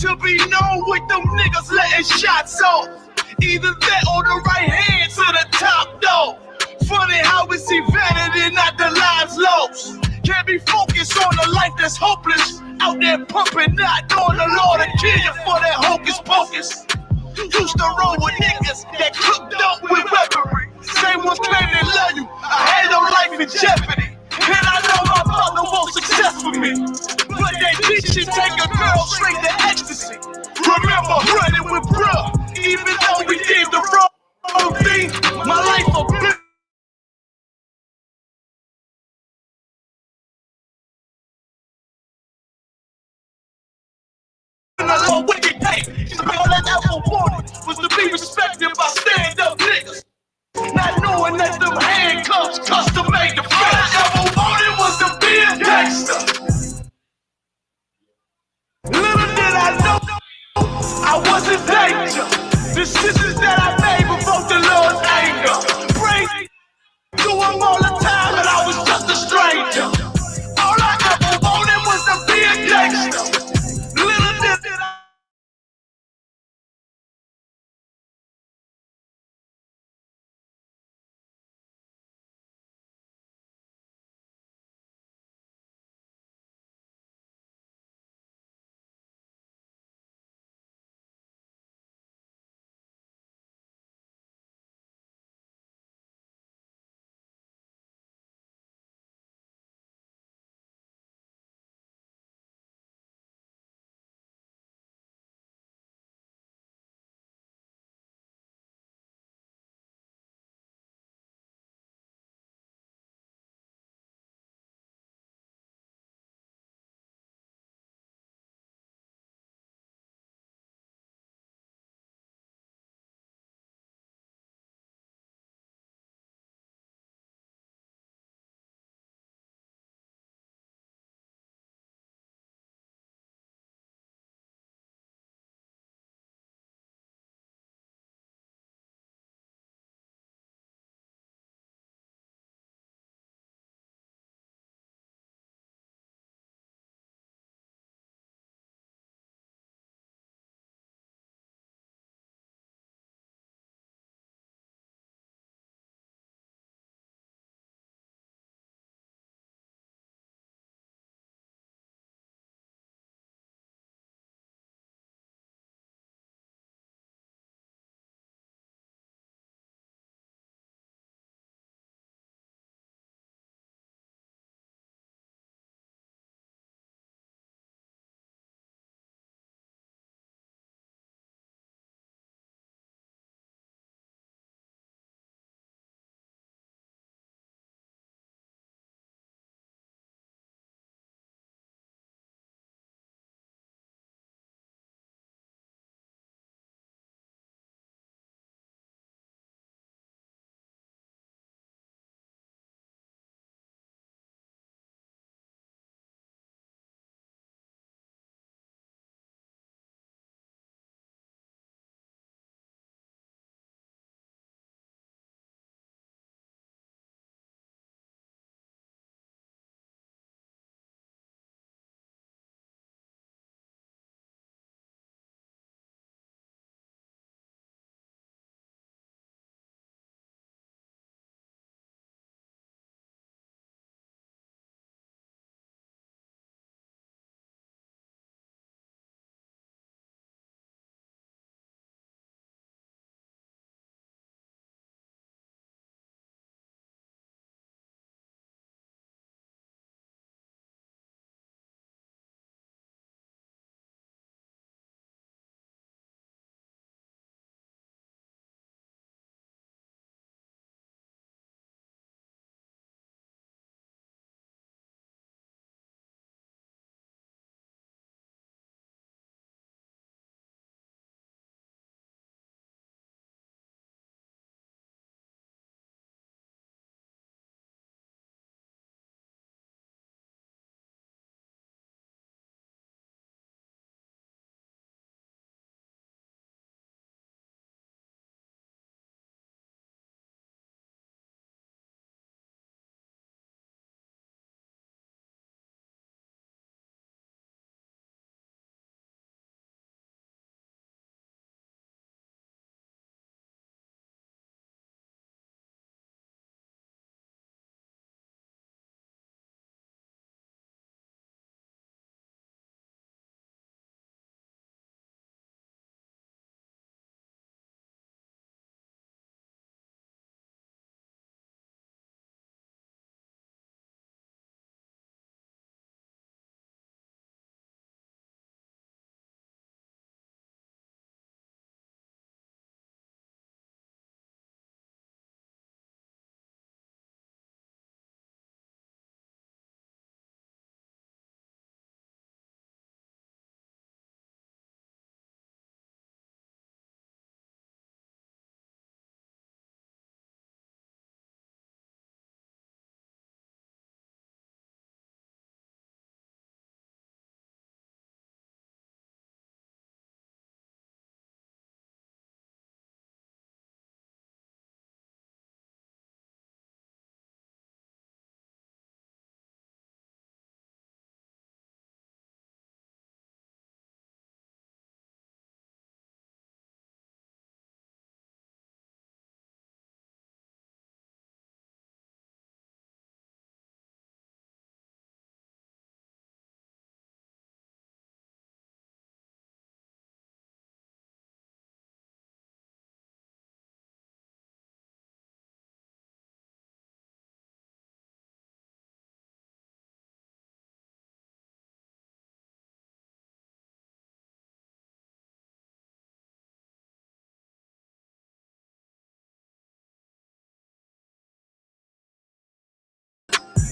to be known with them niggas letting shots off. Either that or the right hand to the top, though. Funny how we see vanity, not the lives lost. Can't be focused on a life that's hopeless. Out there pumping, not knowing the Lord to kill you for that hocus pocus. Used to roll with niggas that cooked up with weaponry. Same ones claim they love you. I had no life in jeopardy. And I know my mother wants success for me. But that bitch should take a girl straight to ecstasy. Remember running with bruh, even though we did the wrong thing. My life a bitch. A wicked day. All that ever wanted was to be respected by stand-up niggas. Not knowing that them handcuffs custom made the fit. All I ever wanted was to be a gangster. Little did I know I was in danger. Decisions that I made before the Lord's anger. Pray to him all the time, and I was just a stranger. All I ever wanted was to be a gangster. Little did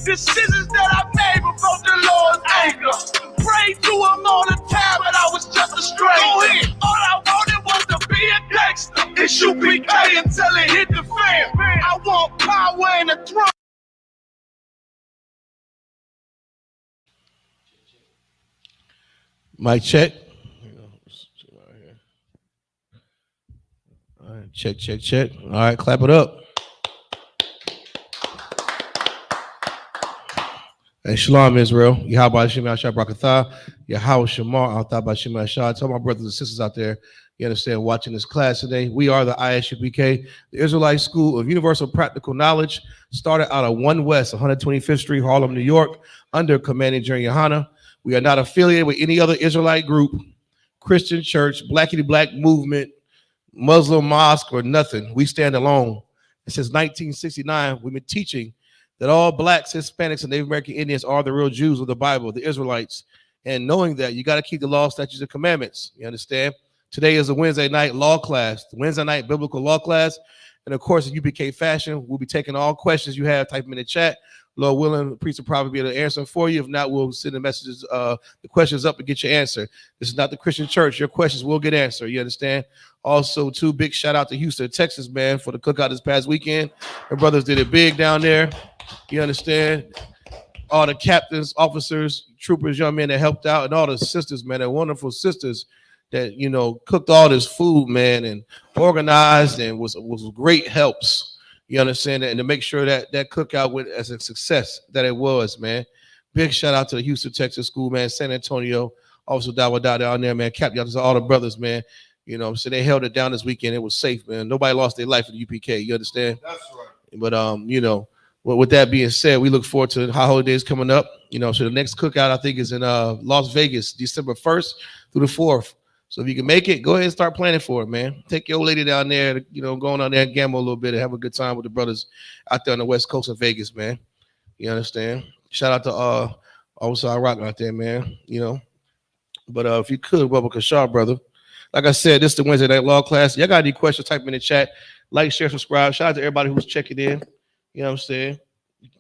Decisions that I made provoked the Lord's anger. Prayed to him all the time, but I was just a stranger. Go ahead. All I wanted was to be a gangster. Isupk until it hit the fan. I want power and a throne. Mic check. All right, check, check, check. All right, clap it up. And Shalom, Israel. Yahweh Shem Yahshua Brakatha. Yahweh Shamar. Al-Thaba Shem Yahshua. Tell my brothers and sisters out there, you understand, watching this class today. We are the Isupk, the Israelite School of Universal Practical Knowledge. Started out of 1 West, 125th Street, Harlem, New York, under Commanding General Yohana. We are not affiliated with any other Israelite group, Christian church, Black movement, Muslim mosque, or nothing. We stand alone. And since 1969, we've been teaching that all Blacks, Hispanics, and Native American Indians are the real Jews of the Bible, the Israelites. And knowing that, you got to keep the law, statutes, and commandments. You understand? Today is a Wednesday night law class, the Wednesday night biblical law class. And of course, in UPK fashion, we'll be taking all questions you have, type them in the chat. Lord willing, the priest will probably be able to answer them for you. If not, we'll send the messages, the questions up and get your answer. This is not the Christian church. Your questions will get answered. You understand? Also, too, big shout out to Houston, Texas, man, for the cookout this past weekend. My brothers did it big down there. You understand? All the captains, officers, troopers, young men that helped out, and all the sisters, man, the wonderful sisters that, you know, cooked all this food, man, and organized and was great helps. You understand that? And to make sure that that cookout went as a success that it was, man. Big shout out to the Houston, Texas school, man. San Antonio, also Dawa down there, man. Cap, y'all, all the brothers, man. You know, so they held it down this weekend. It was safe, man. Nobody lost their life at the UPK. You understand? That's right. But you know, with that being said, we look forward to the holidays coming up. You know, so the next cookout I think is in Las Vegas, December 1st through the 4th. So if you can make it, go ahead and start planning for it, man. Take your old lady down there, you know, going on there and gamble a little bit and have a good time with the brothers out there on the West Coast of Vegas, man. You understand? Shout out to also Iraq out there, man. You know. But if you could, Bubba Kashar, brother. Like I said, this is the Wednesday night law class. Y'all got any questions, type them in the chat. Like, share, subscribe. Shout out to everybody who's checking in. You know what I'm saying?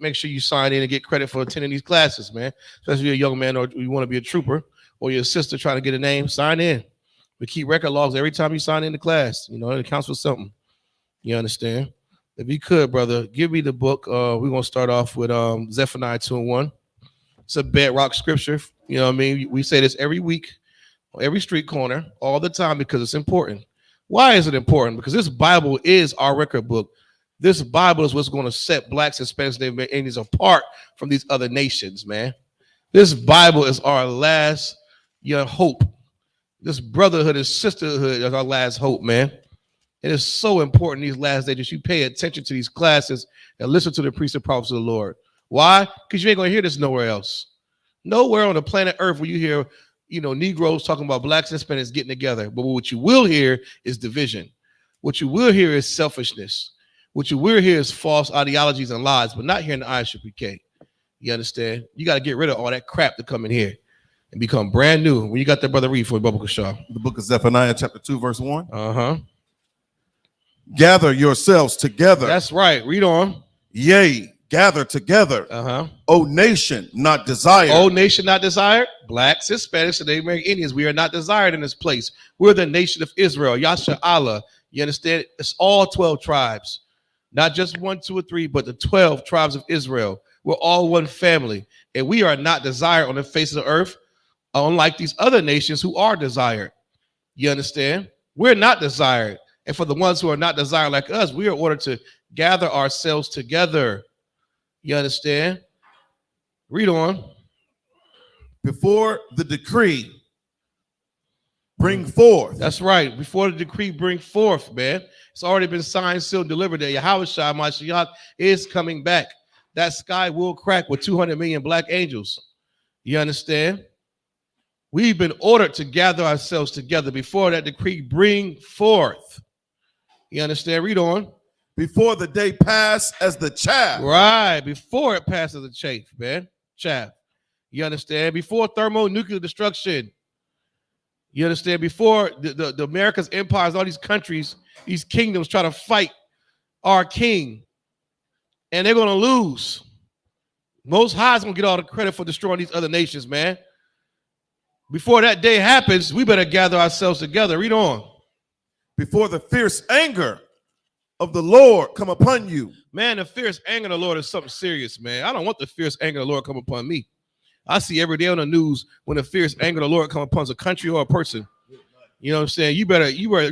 Make sure you sign in and get credit for attending these classes, man. Especially if you're a young man or you want to be a trooper or your sister trying to get a name, sign in. We keep record logs every time you sign into class. You know, it counts for something. You understand? If you could, brother, give me the book. We're going to start off with Zephaniah 2:1. It's a bedrock scripture. You know what I mean? We say this every week, on every street corner, all the time, because it's important. Why is it important? Because this Bible is our record book. This Bible is what's going to set Blacks, Hispanics, and Indians apart from these other nations, man. This Bible is our last hope. This brotherhood and sisterhood is our last hope, man. It is so important these last days that you pay attention to these classes and listen to the priests and prophets of the Lord. Why? Because you ain't going to hear this nowhere else. Nowhere on the planet Earth will you hear, you know, Negroes talking about Blacks and Hispanics getting together. But what you will hear is division. What you will hear is selfishness. What you will hear is false ideologies and lies, but not here in the Isupk. You understand? You got to get rid of all that crap to come in here and become brand new. When you got that, brother, read for Bubba Kashar. The book of Zephaniah, chapter 2, verse 1. Uh-huh. Gather yourselves together. That's right. Read on. Yea, gather together. Uh-huh. O nation not desired. O nation not desired. Blacks, Hispanics, and Native American Indians. We are not desired in this place. We're the nation of Israel. Yasha Allah. You understand? It's all 12 tribes. Not just 1, 2, or 3, but the 12 tribes of Israel. We're all one family. And we are not desired on the face of the earth, unlike these other nations who are desired. You understand? We're not desired. And for the ones who are not desired like us, we are ordered to gather ourselves together. You understand? Read on. Before the decree bring forth. That's right. Before the decree bring forth, man. It's already been signed, sealed, delivered that Yahweh Shai Mashiach is coming back. That sky will crack with 200 million black angels. You understand? We've been ordered to gather ourselves together before that decree bring forth. You understand? Read on. Before the day pass as the chaff. Right. Before it passes the chaff, man. Chaff. You understand? Before thermonuclear destruction. You understand? Before the America's empires, all these countries, these kingdoms try to fight our king. And they're going to lose. Most High is going to get all the credit for destroying these other nations, man. Before that day happens, we better gather ourselves together. Read on. Before the fierce anger of the Lord come upon you. Man, the fierce anger of the Lord is something serious, man. I don't want the fierce anger of the Lord come upon me. I see every day on the news when the fierce anger of the Lord come upon a country or a person. You know what I'm saying? You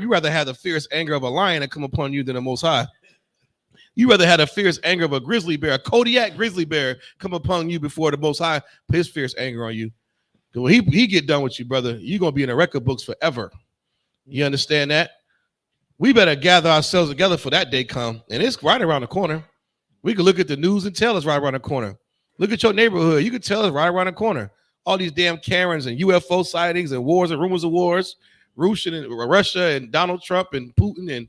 rather have the fierce anger of a lion that come upon you than the Most High. You rather have the fierce anger of a grizzly bear, a Kodiak grizzly bear, come upon you before the Most High put his fierce anger on you. When he get done with you, brother, you're going to be in the record books forever. You understand that? We better gather ourselves together for that day come. And it's right around the corner. We can look at the news and tell it's right around the corner. Look at your neighborhood. You can tell it's right around the corner. All these damn Karens and UFO sightings and wars and rumors of wars. Russia and Donald Trump and Putin and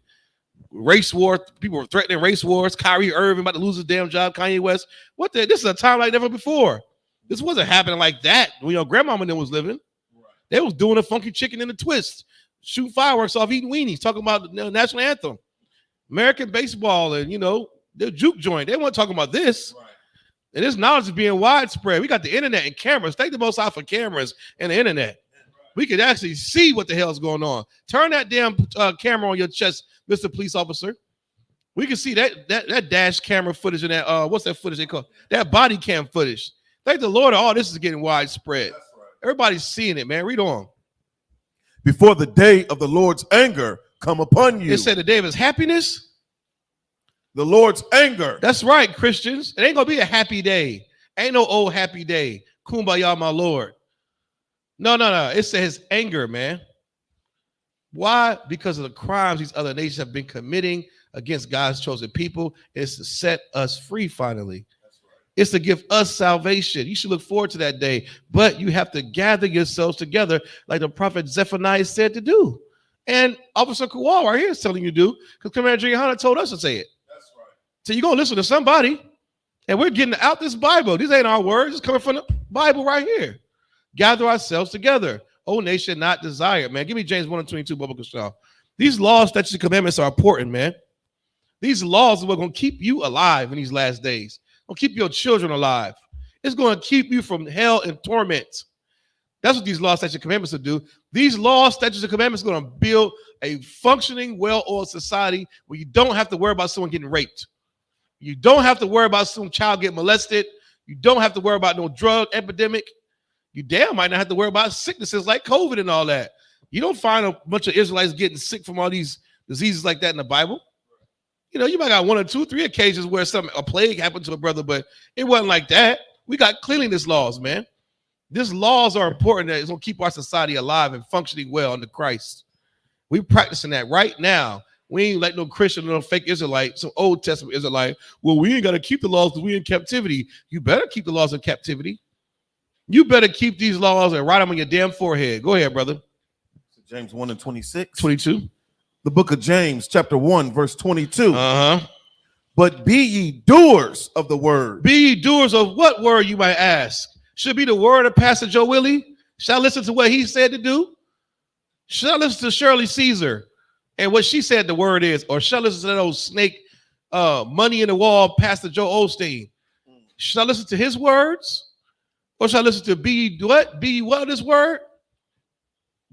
race war. People were threatening race wars. Kyrie Irving about to lose his damn job. Kanye West. This is a time like never before. This wasn't happening like that when your grandmama and them was living. Right. They was doing a funky chicken in a twist, shooting fireworks off, eating weenies, talking about the national anthem, American baseball, and the juke joint. They weren't talking about this. Right. And this knowledge is being widespread. We got the internet and cameras. Thank the Most High for cameras and the internet. Right. We could actually see what the hell's going on. Turn that damn camera on your chest, Mr. Police Officer. We can see that dash camera footage and that what's that footage they call that body cam footage. Thank the Lord, all this is getting widespread. Right. Everybody's seeing it, man. Read on. Before the day of the Lord's anger come upon you. It said the day of his happiness. The Lord's anger. That's right, Christians. It ain't going to be a happy day. Ain't no old happy day. Kumbaya, my Lord. No. It says anger, man. Why? Because of the crimes these other nations have been committing against God's chosen people. It's to set us free finally. It's to give us salvation. You should look forward to that day. But you have to gather yourselves together like the prophet Zephaniah said to do. And Officer Kowal right here is telling you to do, because Commander Gianna told us to say it. That's right. So you're going to listen to somebody. And we're getting out this Bible. These ain't our words. It's coming from the Bible right here. Gather ourselves together. O nation not desired, man. Give me James 1:22, Biblical Shaw. These laws, statutes, and commandments are important, man. These laws are what going to keep you alive in these last days. It'll keep your children alive. It's going to keep you from hell and torment. That's what these laws, statutes, and commandments will do. These laws, statutes, and commandments are going to build a functioning, well-oiled society where you don't have to worry about someone getting raped. You don't have to worry about some child getting molested. You don't have to worry about no drug epidemic. You damn might not have to worry about sicknesses like COVID and all that. You don't find a bunch of Israelites getting sick from all these diseases like that in the Bible. You might got 1 or 2, 3 occasions where a plague happened to a brother, but it wasn't like that. We got cleanliness laws, man. These laws are important. That it's going to keep our society alive and functioning well under Christ. We're practicing that right now. We ain't like no Christian, no fake Israelite, some Old Testament Israelite. Well, we ain't got to keep the laws because we in captivity. You better keep the laws in captivity. You better keep these laws and write them on your damn forehead. Go ahead, brother. James 1:26. 22. The book of James, chapter 1, verse 22. But be ye doers of the word. Be ye doers of what word, you might ask? Should be the word of Pastor Joe Willie? Shall I listen to what he said to do? Shall I listen to Shirley Caesar and what she said the word is? Or shall I listen to that old snake money in the wall Pastor Joe Osteen? Should I listen to his words? Or shall I listen to be ye what? Be ye what this word?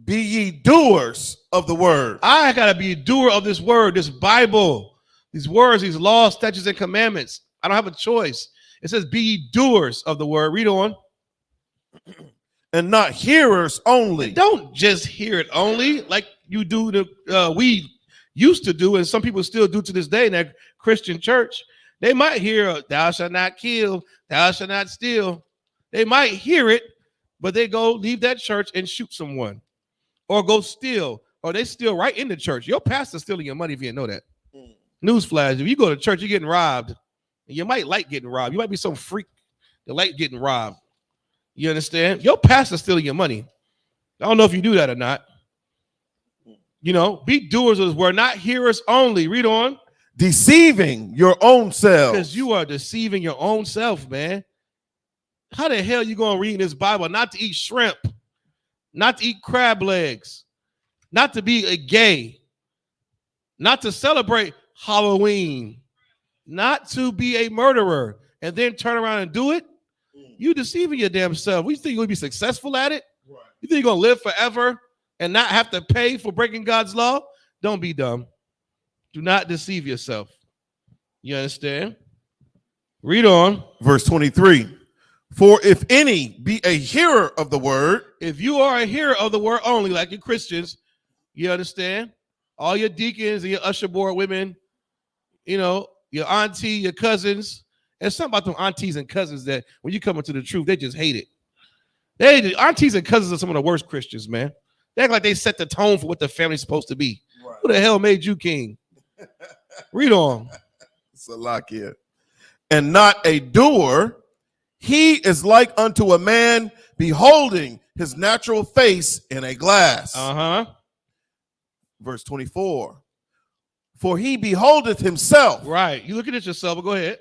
Be ye doers of the word. I gotta be a doer of this word, this Bible, these words, these laws, statutes, and commandments. I don't have a choice. It says, be ye doers of the word. Read on. And not hearers only. And don't just hear it only like you do. We used to do, and some people still do to this day in that Christian church. They might hear, thou shalt not kill, thou shalt not steal. They might hear it, but they go leave that church and shoot someone. Or go steal, or they steal right in the church. Your pastor's stealing your money if you didn't know that. Newsflash, if you go to church, you're getting robbed. And you might like getting robbed. You might be some freak that like getting robbed. You understand? Your pastor's stealing your money. I don't know if you do that or not. Be doers of this word, not hearers only. Read on. Deceiving your own self. Because you are deceiving your own self, man. How the hell you going to read in this Bible not to eat shrimp? Not to eat crab legs, not to be a gay, not to celebrate Halloween, not to be a murderer, and then turn around and do it? You deceiving your damn self. You think you're going to be successful at it? Right. You think you're going to live forever and not have to pay for breaking God's law? Don't be dumb. Do not deceive yourself. You understand? Read on. Verse 23. For if any be a hearer of the word, If you are a hearer of the word only, like your Christians, you understand? All your deacons and your usher board women, you know, your auntie, your cousins. There's something about them aunties and cousins that when you come into the truth, they just hate it. Aunties and cousins are some of the worst Christians, man. They act like they set the tone for what the family's supposed to be. right. Who the hell made you king? Read on. Salakia, and not a doer, he is like unto a man beholding his natural face in a glass. Uh-huh. Verse 24. For he beholdeth himself Right. You looking at yourself, but go ahead.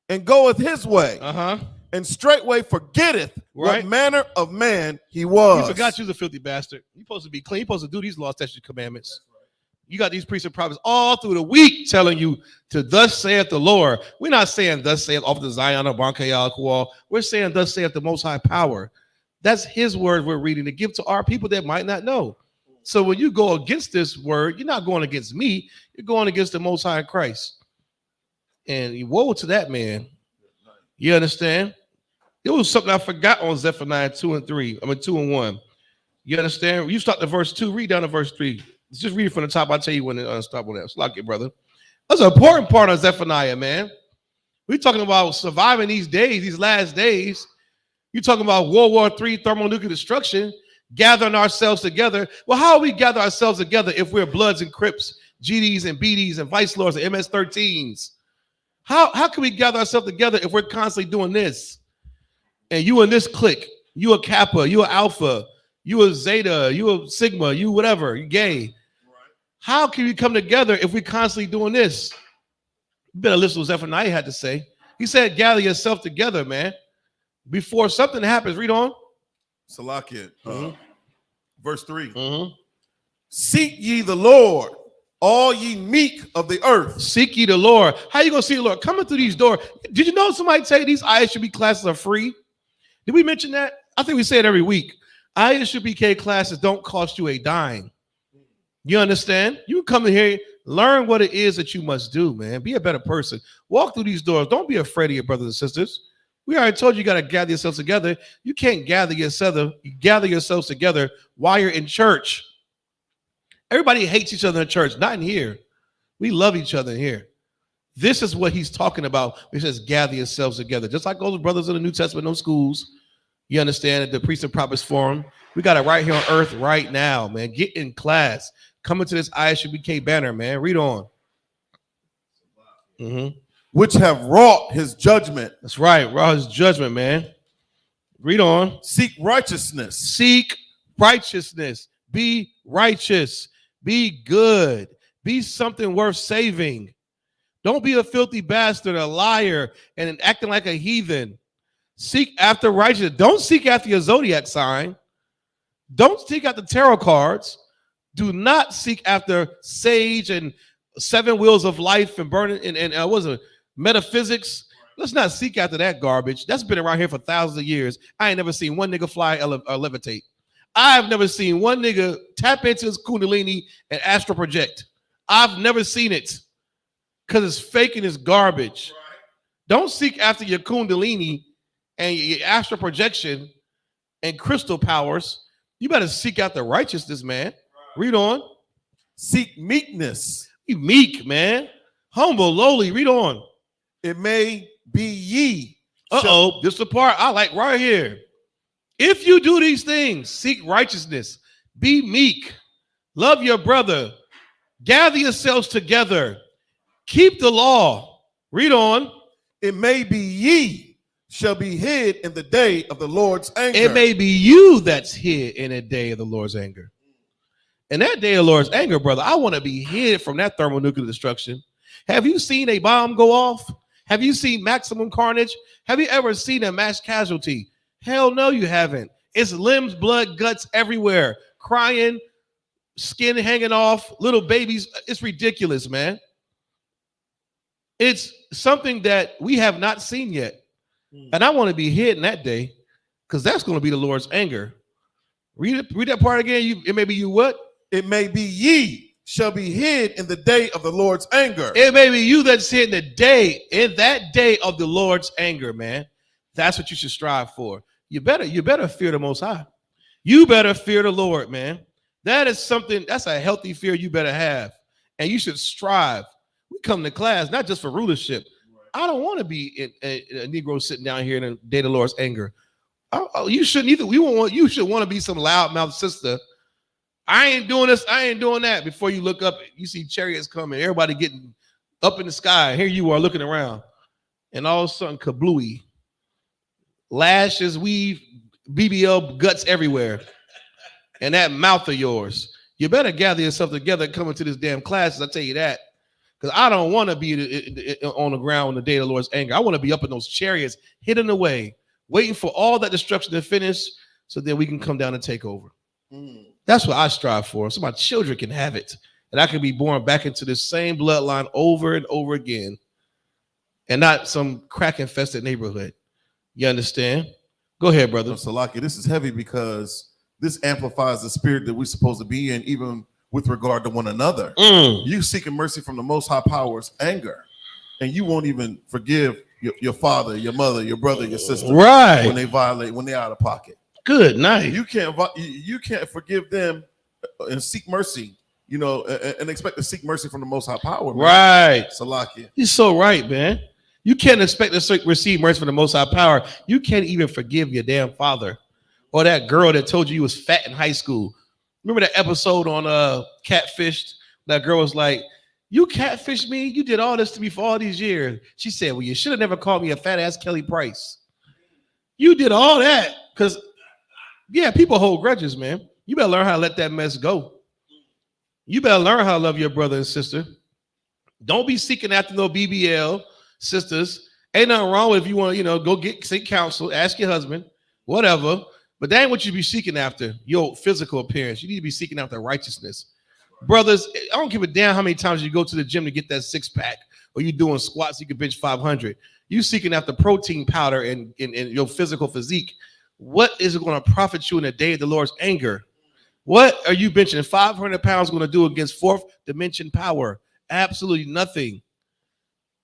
and goeth his way, Uh-huh. and straightway forgetteth Right. what manner of man he was. You forgot you was a filthy bastard. You're supposed to be clean. You're supposed to do these laws, statutes, commandments. You got these priests and prophets all through the week telling you to thus saith the Lord. We're not saying thus saith off the Zion or Bankayal Kual. We're saying thus saith the Most High Power. That's his word we're reading to give to our people that might not know. So when you go against this word, you're not going against me. You're going against the Most High Christ. And woe to that man. You understand? There was something I forgot on Zephaniah 2 and 3. 2 and 1. You understand? You start to verse 2, read down to verse 3. Just read it from the top. I'll tell you when to stop with that. It's like it, brother. That's an important part of Zephaniah, man. We're talking about surviving these days, these last days. You're talking about World War III, thermonuclear destruction, gathering ourselves together. Well, how do we gather ourselves together if we're Bloods and Crips, GDs and BDs and Vice Lords and MS-13s? How can we gather ourselves together if we're constantly doing this? And you in this clique, you a Kappa, you a Alpha, you a Zeta, you a Sigma, you whatever, you gay. How can we come together if we're constantly doing this? You better listen to what Zephaniah had to say. He said, gather yourself together, man. Before something happens, read on. Salakia, verse 3. Mm-hmm. Seek ye the Lord, all ye meek of the earth. Seek ye the Lord. How you going to see the Lord? Coming through these doors. Did you know somebody say these ISUPK classes are free? Did we mention that? I think we say it every week. ISUPK classes don't cost you a dime. You understand? You come in here, learn what it is that you must do, man. Be a better person. Walk through these doors. Don't be afraid of your brothers and sisters. We already told you got to gather yourselves together. You can't gather yourselves together while you're in church. Everybody hates each other in church, not in here. We love each other in here. This is what he's talking about. He says, gather yourselves together. Just like all the brothers in the New Testament, no schools. You understand? At the Priests and Prophets Forum. We got it right here on earth right now, man. Get in class. Come into this ISUPK banner, man. Read on. Mm-hmm. Which have wrought his judgment. That's right. Wrought his judgment, man. Read on. Seek righteousness. Seek righteousness. Be righteous. Be good. Be something worth saving. Don't be a filthy bastard, a liar, and acting like a heathen. Seek after righteousness. Don't seek after your zodiac sign. Don't seek after tarot cards. Do not seek after sage and 7 wheels of life and burning and what was it, metaphysics. Let's not seek after that garbage. That's been around here for thousands of years. I ain't never seen one nigga fly or levitate. I've never seen one nigga tap into his kundalini and astral project. I've never seen it because it's fake and it's garbage. Right. Don't seek after your kundalini and your astral projection and crystal powers. You better seek after righteousness, man. Right. Read on. Seek meekness. Be meek, man. Humble, lowly. Read on. It may be ye. This is the part I like right here. If you do these things, seek righteousness, be meek, love your brother, gather yourselves together, keep the law. Read on. It may be ye shall be hid in the day of the Lord's anger. It may be you that's hid in a day of the Lord's anger. In that day of the Lord's anger, brother, I want to be hid from that thermonuclear destruction. Have you seen a bomb go off? Have you seen maximum carnage? Have you ever seen a mass casualty? Hell no, you haven't. It's limbs, blood, guts everywhere. Crying, skin hanging off, little babies. It's ridiculous, man. It's something that we have not seen yet. And I want to be hid in that day, because that's going to be the Lord's anger. Read that part again. It may be you what? It may be ye shall be hid in the day of the Lord's anger. It may be you that's hid in that day of the Lord's anger, man. That's what you should strive for. You better fear the Most High. You better fear the Lord, man. That is something, that's a healthy fear you better have. And you should strive. We come to class not just for rulership. I don't want to be a Negro sitting down here in the day of the Lord's anger. You shouldn't either. You should want to be some loudmouth sister. I ain't doing this. I ain't doing that. Before you look up, you see chariots coming, everybody getting up in the sky. Here you are looking around, and all of a sudden, kablooey, lashes, weave, BBL guts everywhere, and that mouth of yours. You better gather yourself together and come into this damn class. I tell you that, because I don't want to be on the ground in the day of the Lord's anger. I want to be up in those chariots, hidden away, waiting for all that destruction to finish, so then we can come down and take over. That's what I strive for, so my children can have it, and I can be born back into this same bloodline over and over again, and not some crack-infested neighborhood. You understand? Go ahead, brother. Salaki, this is heavy because this amplifies the spirit that we're supposed to be in, even with regard to one another. You seeking mercy from the Most High Power's anger, and you won't even forgive your father, your mother, your brother, your sister, right? When they violate, when they're out of pocket. Good night. You can't forgive them and seek mercy, and expect to seek mercy from the Most High Power. Man. Right. Salakia. He's so right, man. You can't expect to receive mercy from the Most High Power. You can't even forgive your damn father or that girl that told you was fat in high school. Remember that episode on Catfished? That girl was like, "You catfished me? You did all this to me for all these years." She said, "Well, you should have never called me a fat ass Kelly Price. You did all that because." Yeah, people hold grudges, man. You better learn how to let that mess go. You better learn how to love your brother and sister. Don't be seeking after no BBL sisters. Ain't nothing wrong with if you want to, go seek counsel, ask your husband, whatever. But that ain't what you be seeking after, your physical appearance. You need to be seeking after righteousness. Brothers, I don't give a damn how many times you go to the gym to get that six-pack or you doing squats, you can bench 500. You seeking after protein powder and your physical physique. What is it going to profit you in the day of the Lord's anger? What are you benching 500 pounds going to do against fourth dimension power? Absolutely nothing.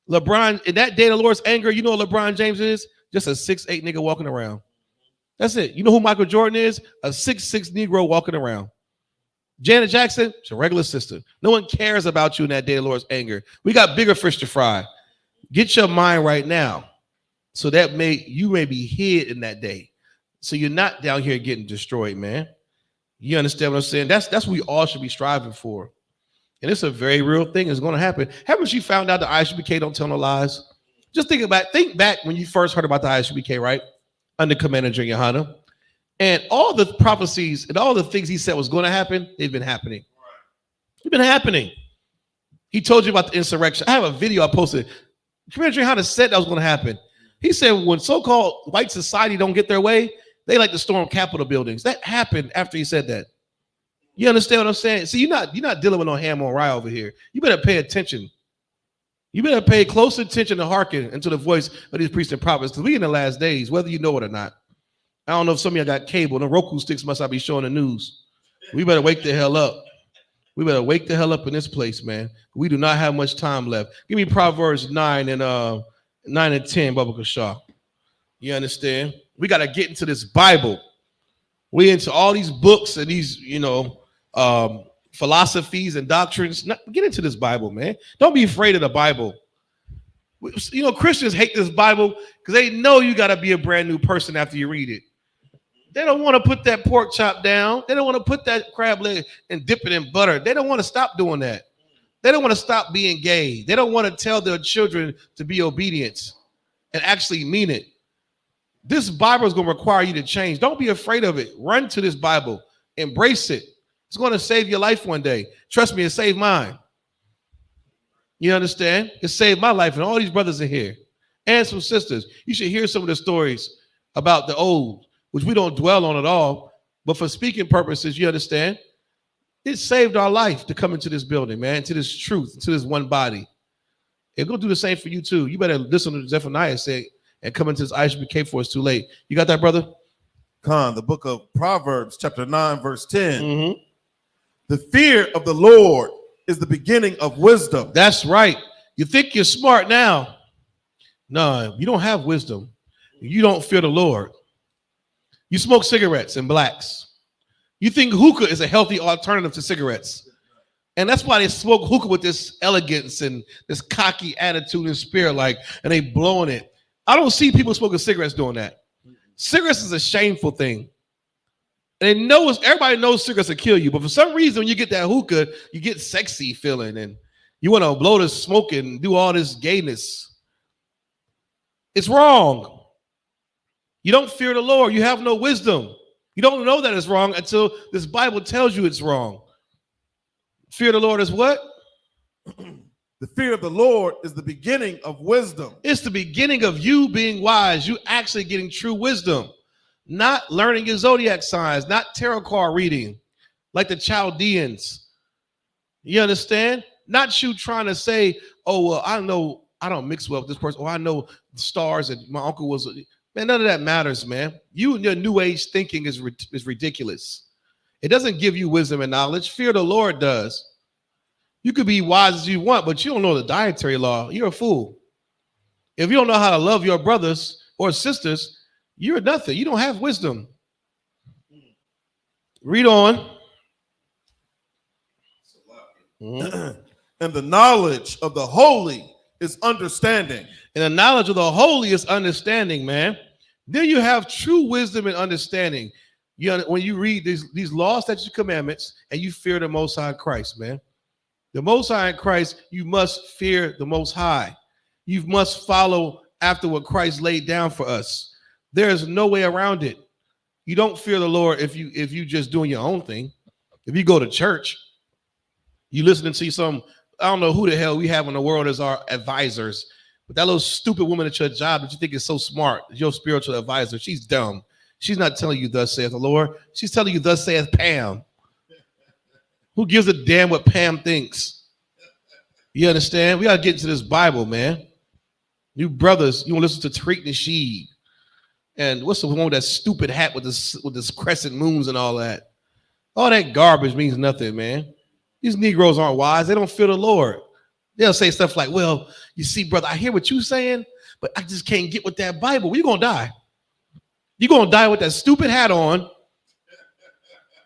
LeBron, in that day of the Lord's anger, you know what LeBron James is? Just a 6'8" nigga walking around. That's it. You know who Michael Jordan is? A 6'6" Negro walking around. Janet Jackson, she's a regular sister. No one cares about you in that day of the Lord's anger. We got bigger fish to fry. Get your mind right now so that you may be hid in that day. So you're not down here getting destroyed, man. You understand what I'm saying? That's what we all should be striving for. And it's a very real thing. It's going to happen. Haven't you found out the ISUPK don't tell no lies? Just think back when you first heard about the ISUPK, right? Under Commander Junior Hunter. And all the prophecies and all the things he said was going to happen, they've been happening. They've been happening. He told you about the insurrection. I have a video I posted. Commander Junior Hunter said that was going to happen. He said when so-called white society don't get their way, they like to storm Capitol buildings. That happened after he said that. You understand what I'm saying? See, you're not dealing with no ham on rye over here. You better pay attention. You better pay close attention and hearken into the voice of these priests and prophets, because we in the last days, whether you know it or not. I don't know if some of y'all got cable. The Roku sticks must not be showing the news. We better wake the hell up. We better wake the hell up in this place, man. We do not have much time left. Give me Proverbs 9 and 10, Baba Kashaw. You understand? We got to get into this Bible. We into all these books and these, philosophies and doctrines. Get into this Bible, man. Don't be afraid of the Bible. Christians hate this Bible because they know you got to be a brand new person after you read it. They don't want to put that pork chop down. They don't want to put that crab leg and dip it in butter. They don't want to stop doing that. They don't want to stop being gay. They don't want to tell their children to be obedient and actually mean it. This Bible is going to require you to change. Don't be afraid of it. Run to this Bible. Embrace it. It's going to save your life one day. Trust me, it saved mine. You understand? It saved my life, and all these brothers are here. And some sisters. You should hear some of the stories about the old, which we don't dwell on at all. But for speaking purposes, you understand? It saved our life to come into this building, man, to this truth, to this one body. It's going to do the same for you, too. You better listen to Zephaniah say, and come into this ISUPK before it's too late. You got that, brother? Khan, the book of Proverbs, chapter 9, verse 10. Mm-hmm. The fear of the Lord is the beginning of wisdom. That's right. You think you're smart now. No, you don't have wisdom. You don't fear the Lord. You smoke cigarettes and blacks. You think hookah is a healthy alternative to cigarettes. And that's why they smoke hookah with this elegance and this cocky attitude and spirit, like, and they blowing it. I don't see people smoking cigarettes doing that. Cigarettes is a shameful thing. And they know everybody knows cigarettes will kill you, but for some reason, when you get that hookah, you get sexy feeling and you want to blow the smoke and do all this gayness. It's wrong. You don't fear the Lord. You have no wisdom. You don't know that it's wrong until this Bible tells you it's wrong. Fear the Lord is what? The fear of the Lord is the beginning of wisdom. It's the beginning of you being wise. You actually getting true wisdom. Not learning your zodiac signs, not tarot card reading like the Chaldeans. You understand? Not you trying to say, oh, well, I know I don't mix well with this person. Oh, I know stars and my uncle was. Man, none of that matters, man. You and your new age thinking is ridiculous. It doesn't give you wisdom and knowledge. Fear the Lord does. You could be wise as you want, but you don't know the dietary law. You're a fool. If you don't know how to love your brothers or sisters, you're nothing. You don't have wisdom. Read on. Mm-hmm. And the knowledge of the holy is understanding. And the knowledge of the holy is understanding, man. Then you have true wisdom and understanding. When you read these laws, statutes, commandments, and you fear the Most High Christ, man. The Most High in Christ, you must fear the Most High. You must follow after what Christ laid down for us. There is no way around it. You don't fear the Lord if you just doing your own thing. If you go to church, you listening to some, I don't know who the hell we have in the world as our advisors, but that little stupid woman at your job that you think is so smart, your spiritual advisor, she's dumb. She's not telling you thus saith the Lord. She's telling you thus saith Pam. Who gives a damn what Pam thinks? You understand? We got to get into this Bible, man. You brothers, you want to listen to Tariq Nasheed. And what's the one with that stupid hat with this crescent moons and all that? All that garbage means nothing, man. These Negroes aren't wise. They don't fear the Lord. They'll say stuff like, well, you see, brother, I hear what you're saying, but I just can't get with that Bible. Well, you're going to die. You're going to die with that stupid hat on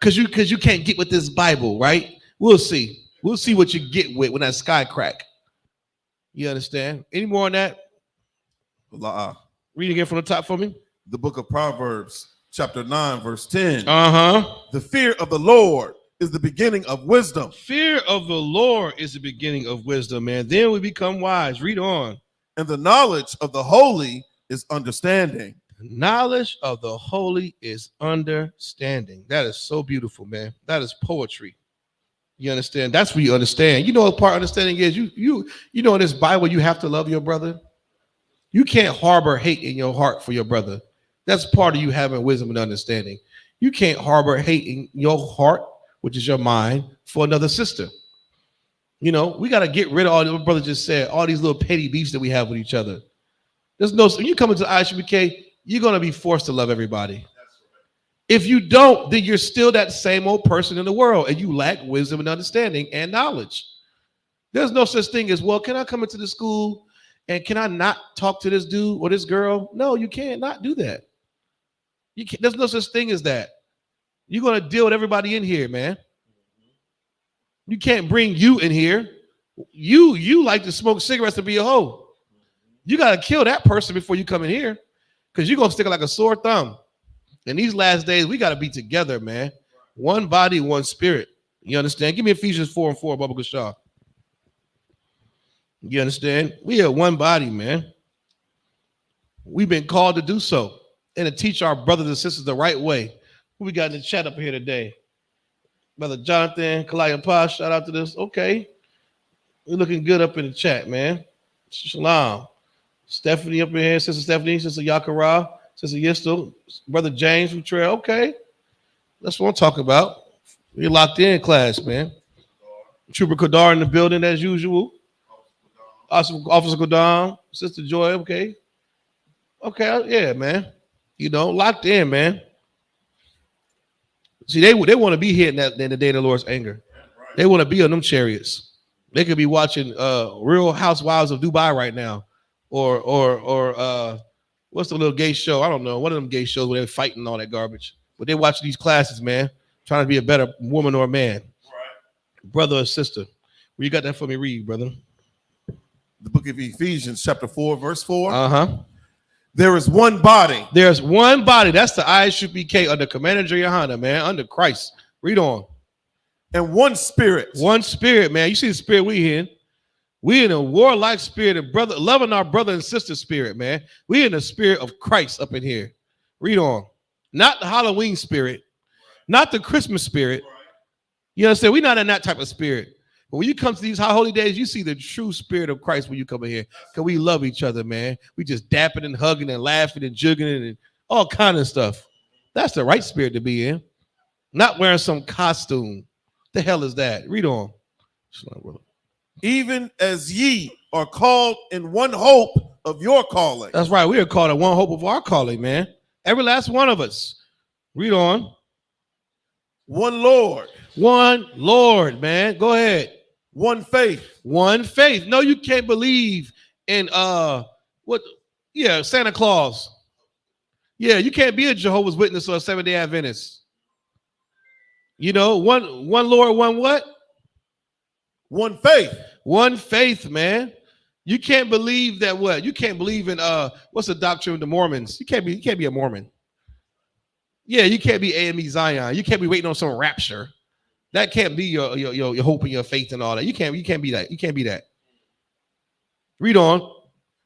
because you can't get with this Bible, right? We'll see. We'll see what you get with when that sky crack. You understand? Any more on that? Read again from the top for me. The book of Proverbs, chapter 9, verse 10. Uh-huh. The fear of the Lord is the beginning of wisdom. Fear of the Lord is the beginning of wisdom, man. Then we become wise. Read on. And the knowledge of the holy is understanding. Knowledge of the holy is understanding. That is so beautiful, man. That is poetry. You understand? That's what you understand. You know what part of understanding is? You know in this Bible you have to love your brother. You can't harbor hate in your heart for your brother. That's part of you having wisdom and understanding. You can't harbor hate in your heart, which is your mind, for another sister. You know, we got to get rid of all, my brother just said, all these little petty beefs that we have with each other. There's no, when you come into ISUPK, you're going to be forced to love everybody. If you don't, then you're still that same old person in the world and you lack wisdom and understanding and knowledge. There's no such thing as, well, can I come into the school and can I not talk to this dude or this girl? No, you can't not do that. You can't, there's no such thing as that. You're going to deal with everybody in here, man. You can't bring you in here. You like to smoke cigarettes and be a hoe. You got to kill that person before you come in here because you're going to stick it like a sore thumb. In these last days, we got to be together, man. One body, one spirit. You understand? Give me Ephesians 4:4, Baba Gashar. You understand? We are one body, man. We've been called to do so and to teach our brothers and sisters the right way. Who we got in the chat up here today? Brother Jonathan, Kalaya Pash, shout out to this. Okay. We're looking good up in the chat, man. Shalom. Stephanie up in here, Sister Stephanie, Sister Yakara, Sister Yistel, Brother James from Trail. Okay. That's what I'm talking about. We're locked in class, man. Trooper Kodar in the building as usual. Officer Kodam, Sister Joy, okay. Okay, yeah, man. You know, locked in, man. See, they want to be here in the day of the Lord's anger. They want to be on them chariots. They could be watching Real Housewives of Dubai right now, or what's the little gay show? I don't know. One of them gay shows where they're fighting and all that garbage. But they watch these classes, man, trying to be a better woman or a man, brother or sister. Where you got that for me? Read, brother. The book of Ephesians, chapter 4, verse 4. Uh-huh. There is one body. There's one body. That's the ISUPK under Commander Johanna, man, under Christ. Read on. And one spirit. One spirit, man. You see the spirit we in. We in a warlike spirit and brother, loving our brother and sister spirit, man. We in the spirit of Christ up in here. Read on. Not the Halloween spirit, not the Christmas spirit. You understand? We're not in that type of spirit. But when you come to these high holy days, you see the true spirit of Christ when you come in here. Because we love each other, man. We just dapping and hugging and laughing and jugging and all kind of stuff. That's the right spirit to be in. Not wearing some costume. The hell is that? Read on. Even as ye are called in one hope of your calling. That's right. We are called in one hope of our calling, man. Every last one of us. Read on. One Lord. One Lord, man. Go ahead. One faith. One faith. No, you can't believe in Santa Claus. Yeah, you can't be a Jehovah's Witness or a Seventh-day Adventist. You know, one Lord, one what? One faith. One faith, man. You can't believe that what? You can't believe in what's the doctrine of the Mormons? You can't be a Mormon. Yeah, you can't be AME Zion. You can't be waiting on some rapture. That can't be your hope and your faith and all that. You can't be that. You can't be that. Read on.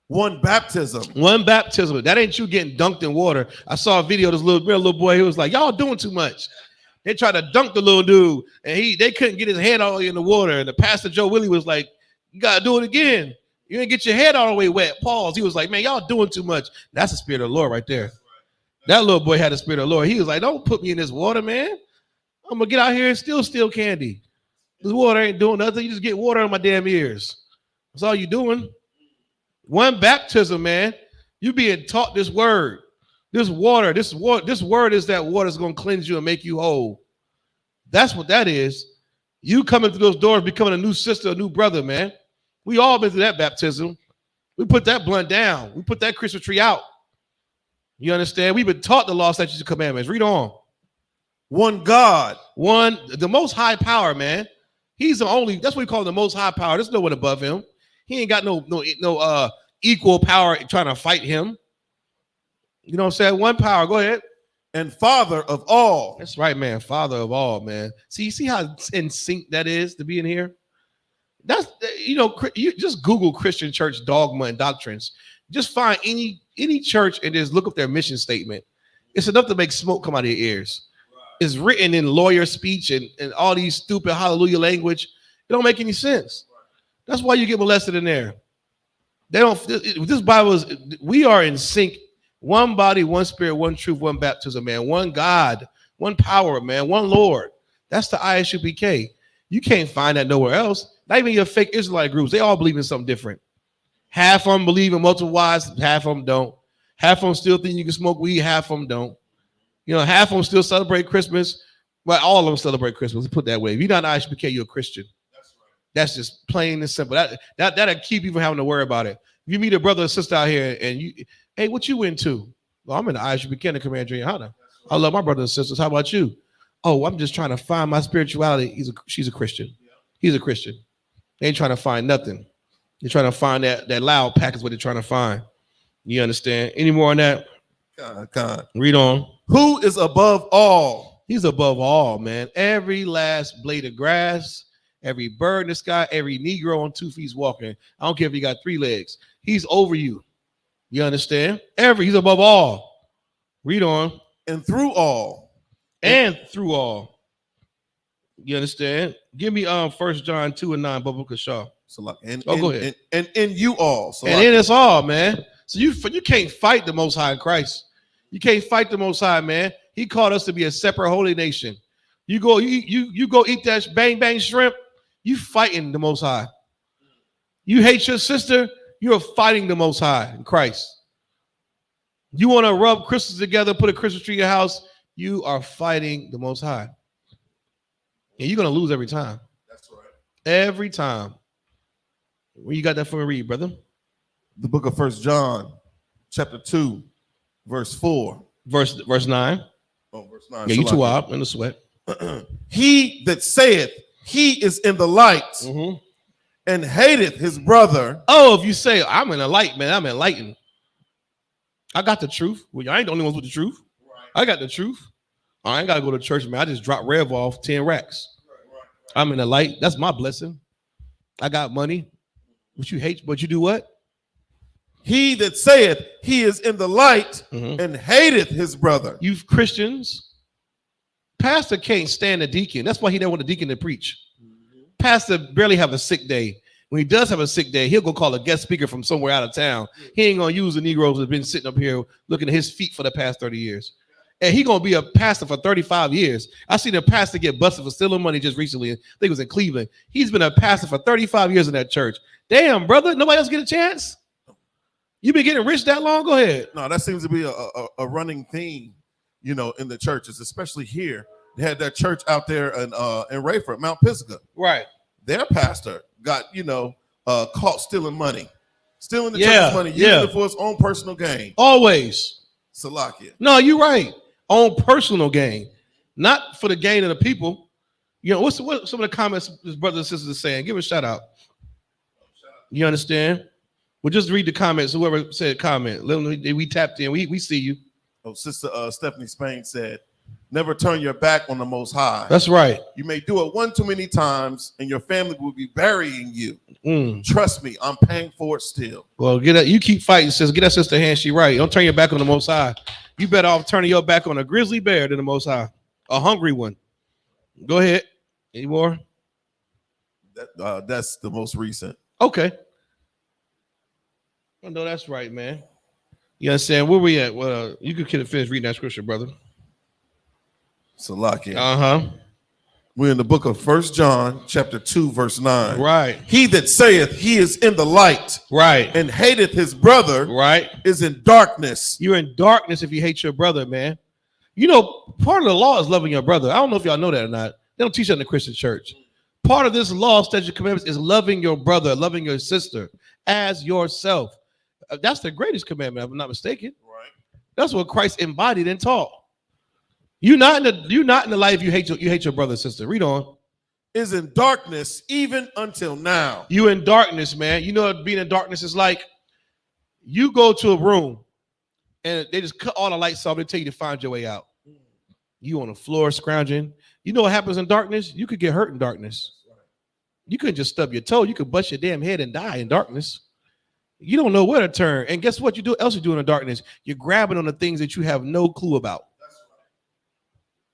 One baptism. One baptism. That ain't you getting dunked in water. I saw a video of this little boy. He was like, y'all doing too much. They tried to dunk the little dude, and they couldn't get his head all the way in the water. And the pastor Joe Willie was like, you gotta do it again. You didn't get your head all the way wet. Pause. He was like, man, y'all doing too much. That's the spirit of the Lord right there. That little boy had the spirit of the Lord. He was like, don't put me in this water, man. I'm gonna get out here and steal candy. This water ain't doing nothing. You just get water on my damn ears. That's all you doing. One baptism, man. You being taught this word. This word is that water is gonna cleanse you and make you whole. That's what that is. You coming through those doors, becoming a new sister, a new brother, man. We all been through that baptism. We put that blunt down. We put that Christmas tree out. You understand? We've been taught the law, statutes, and commandments. Read on. One God. The most high power, man. He's the only, that's what we call the most high power. There's no one above him. He ain't got no equal power trying to fight him. You know what I'm saying? One power. Go ahead. And Father of all. That's right, man. Father of all, man. See how in sync that is to be in here? That's, you just Google Christian church dogma and doctrines. Just find any church and just look up their mission statement. It's enough to make smoke come out of your ears. It's written in lawyer speech and all these stupid hallelujah language. It don't make any sense. That's why you get molested in there. This Bible is, we are in sync. One body, one spirit, one truth, one baptism, man. One God, one power, man. One Lord. That's the ISUPK. You can't find that nowhere else. Not even your fake Israelite groups. They all believe in something different. Half of them believe in multiple wives. Half of them don't. Half of them still think you can smoke weed. Half of them don't. Half of them still celebrate Christmas. Well, all of them celebrate Christmas. Let's put it that way. If you're not an ISUPK, you're a Christian. That's right. That's just plain and simple. That'll keep you from having to worry about it. If you meet a brother or sister out here and you, hey, what you into? Well, I'm in the ISUPK and Commander Johanna. I love my brothers and sisters. How about you? Oh, I'm just trying to find my spirituality. She's a Christian. He's a Christian. They ain't trying to find nothing. They're trying to find that loud pack is what they're trying to find. You understand? Any more on that? God. Read on. Who is above all? He's above all, man. Every last blade of grass, every bird in the sky, every Negro on 2 feet walking. I don't care if he got 3 legs. He's over you. You understand? He's above all. Read on. And through all. And through all. You understand? Give me 1 John 2:9, Bubba Kashaw. So go ahead. And in you all. So and in us all, man. So you can't fight the Most High in Christ. You can't fight the Most High, man. He called us to be a separate holy nation. You go eat that bang bang shrimp. You fighting the Most High. You hate your sister. You're fighting the Most High in Christ. You want to rub crystals together, put a crystal tree in your house, you are fighting the Most High. And you're going to lose every time. That's right. Every time. Where you got that from? Read, brother. The book of 1 John, chapter 2, verse 4. Verse 9. Oh, verse 9. Yeah, you too up in the sweat. He that saith he is in the light and hateth his brother. Oh, if you say, I'm in the light, man, I'm enlightened. I got the truth. Well, I ain't the only ones with the truth. Right. I got the truth. I ain't got to go to church, man. I just dropped Rev off 10 racks. Right. I'm in the light. That's my blessing. I got money. But you hate, but you do what? He that saith he is in the light and hateth his brother. You Christians, pastor can't stand a deacon. That's why he didn't want a deacon to preach. Pastor barely have a sick day. When he does have a sick day, he'll go call a guest speaker from somewhere out of town. He ain't going to use the Negroes that have been sitting up here looking at his feet for the past 30 years. And he going to be a pastor for 35 years. I seen a pastor get busted for stealing money just recently. I think it was in Cleveland. He's been a pastor for 35 years in that church. Damn, brother, nobody else get a chance? You been getting rich that long? Go ahead. No, that seems to be a running theme, in the churches, especially here. They had that church out there in Rayford, Mount Pisgah. Right. Their pastor got, caught stealing money. Stealing the church's money, using it for his own personal gain. Always. Salakia. No, you're right. On personal gain. Not for the gain of the people. What some of the comments his brothers and sisters are saying? Give a shout out. You understand? Well, just read the comments. Whoever said comment. We tapped in. We see you. Oh, Sister Stephanie Spain said, never turn your back on the Most High. That's right. You may do it one too many times, and your family will be burying you. Trust me, I'm paying for it still. Well, you keep fighting, sis. Get that sister hand. She right. Don't turn your back on the Most High. You better off turning your back on a grizzly bear than the Most High, a hungry one. Go ahead. Any more? That's the most recent. Okay. I know that's right, man. You understand? Where we at? Well, you could finish reading that scripture, brother. Salakia. We're in the book of 1 John, chapter 2, verse 9. Right. He that saith he is in the light, right, and hateth his brother, right, is in darkness. You're in darkness if you hate your brother, man. Part of the law is loving your brother. I don't know if y'all know that or not. They don't teach that in the Christian church. Part of this law, statute, commandments is loving your brother, loving your sister as yourself. That's the greatest commandment, if I'm not mistaken. Right. That's what Christ embodied and taught. You're not in the life you hate your brother and sister. Read on. Is in darkness even until now. You in darkness, man. You know what being in darkness is like? You go to a room and they just cut all the lights off. They tell you to find your way out. You on the floor scrounging. You know what happens in darkness? You could get hurt in darkness. You couldn't just stub your toe. You could bust your damn head and die in darkness. You don't know where to turn. And guess what else you do in the darkness? You're grabbing on the things that you have no clue about.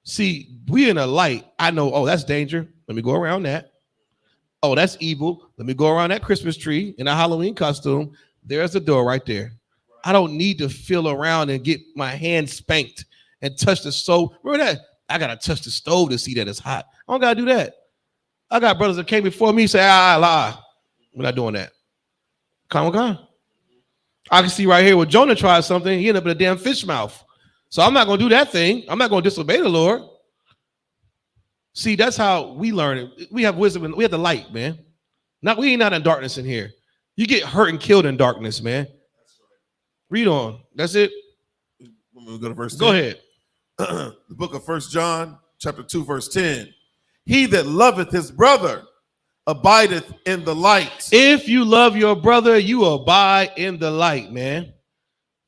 See, we in a light. I know, oh, that's danger. Let me go around that. Oh, that's evil. Let me go around that Christmas tree in a Halloween costume. There's the door right there. I don't need to feel around and get my hand spanked and touch the stove. Remember that? I got to touch the stove to see that it's hot. I don't got to do that. I got brothers that came before me say, lie. We're not doing that. Come on. I can see right here where Jonah tried something. He ended up in a damn fish mouth. So I'm not going to do that thing. I'm not going to disobey the Lord. See, that's how we learn it. We have wisdom and we have the light, man. We ain't not in darkness in here. You get hurt and killed in darkness, man. Read on. That's it. We'll go to verse 10. Go ahead. The book of 1 John, chapter 2, verse 10. He that loveth his brother abideth in the light. If you love your brother, you abide in the light, man.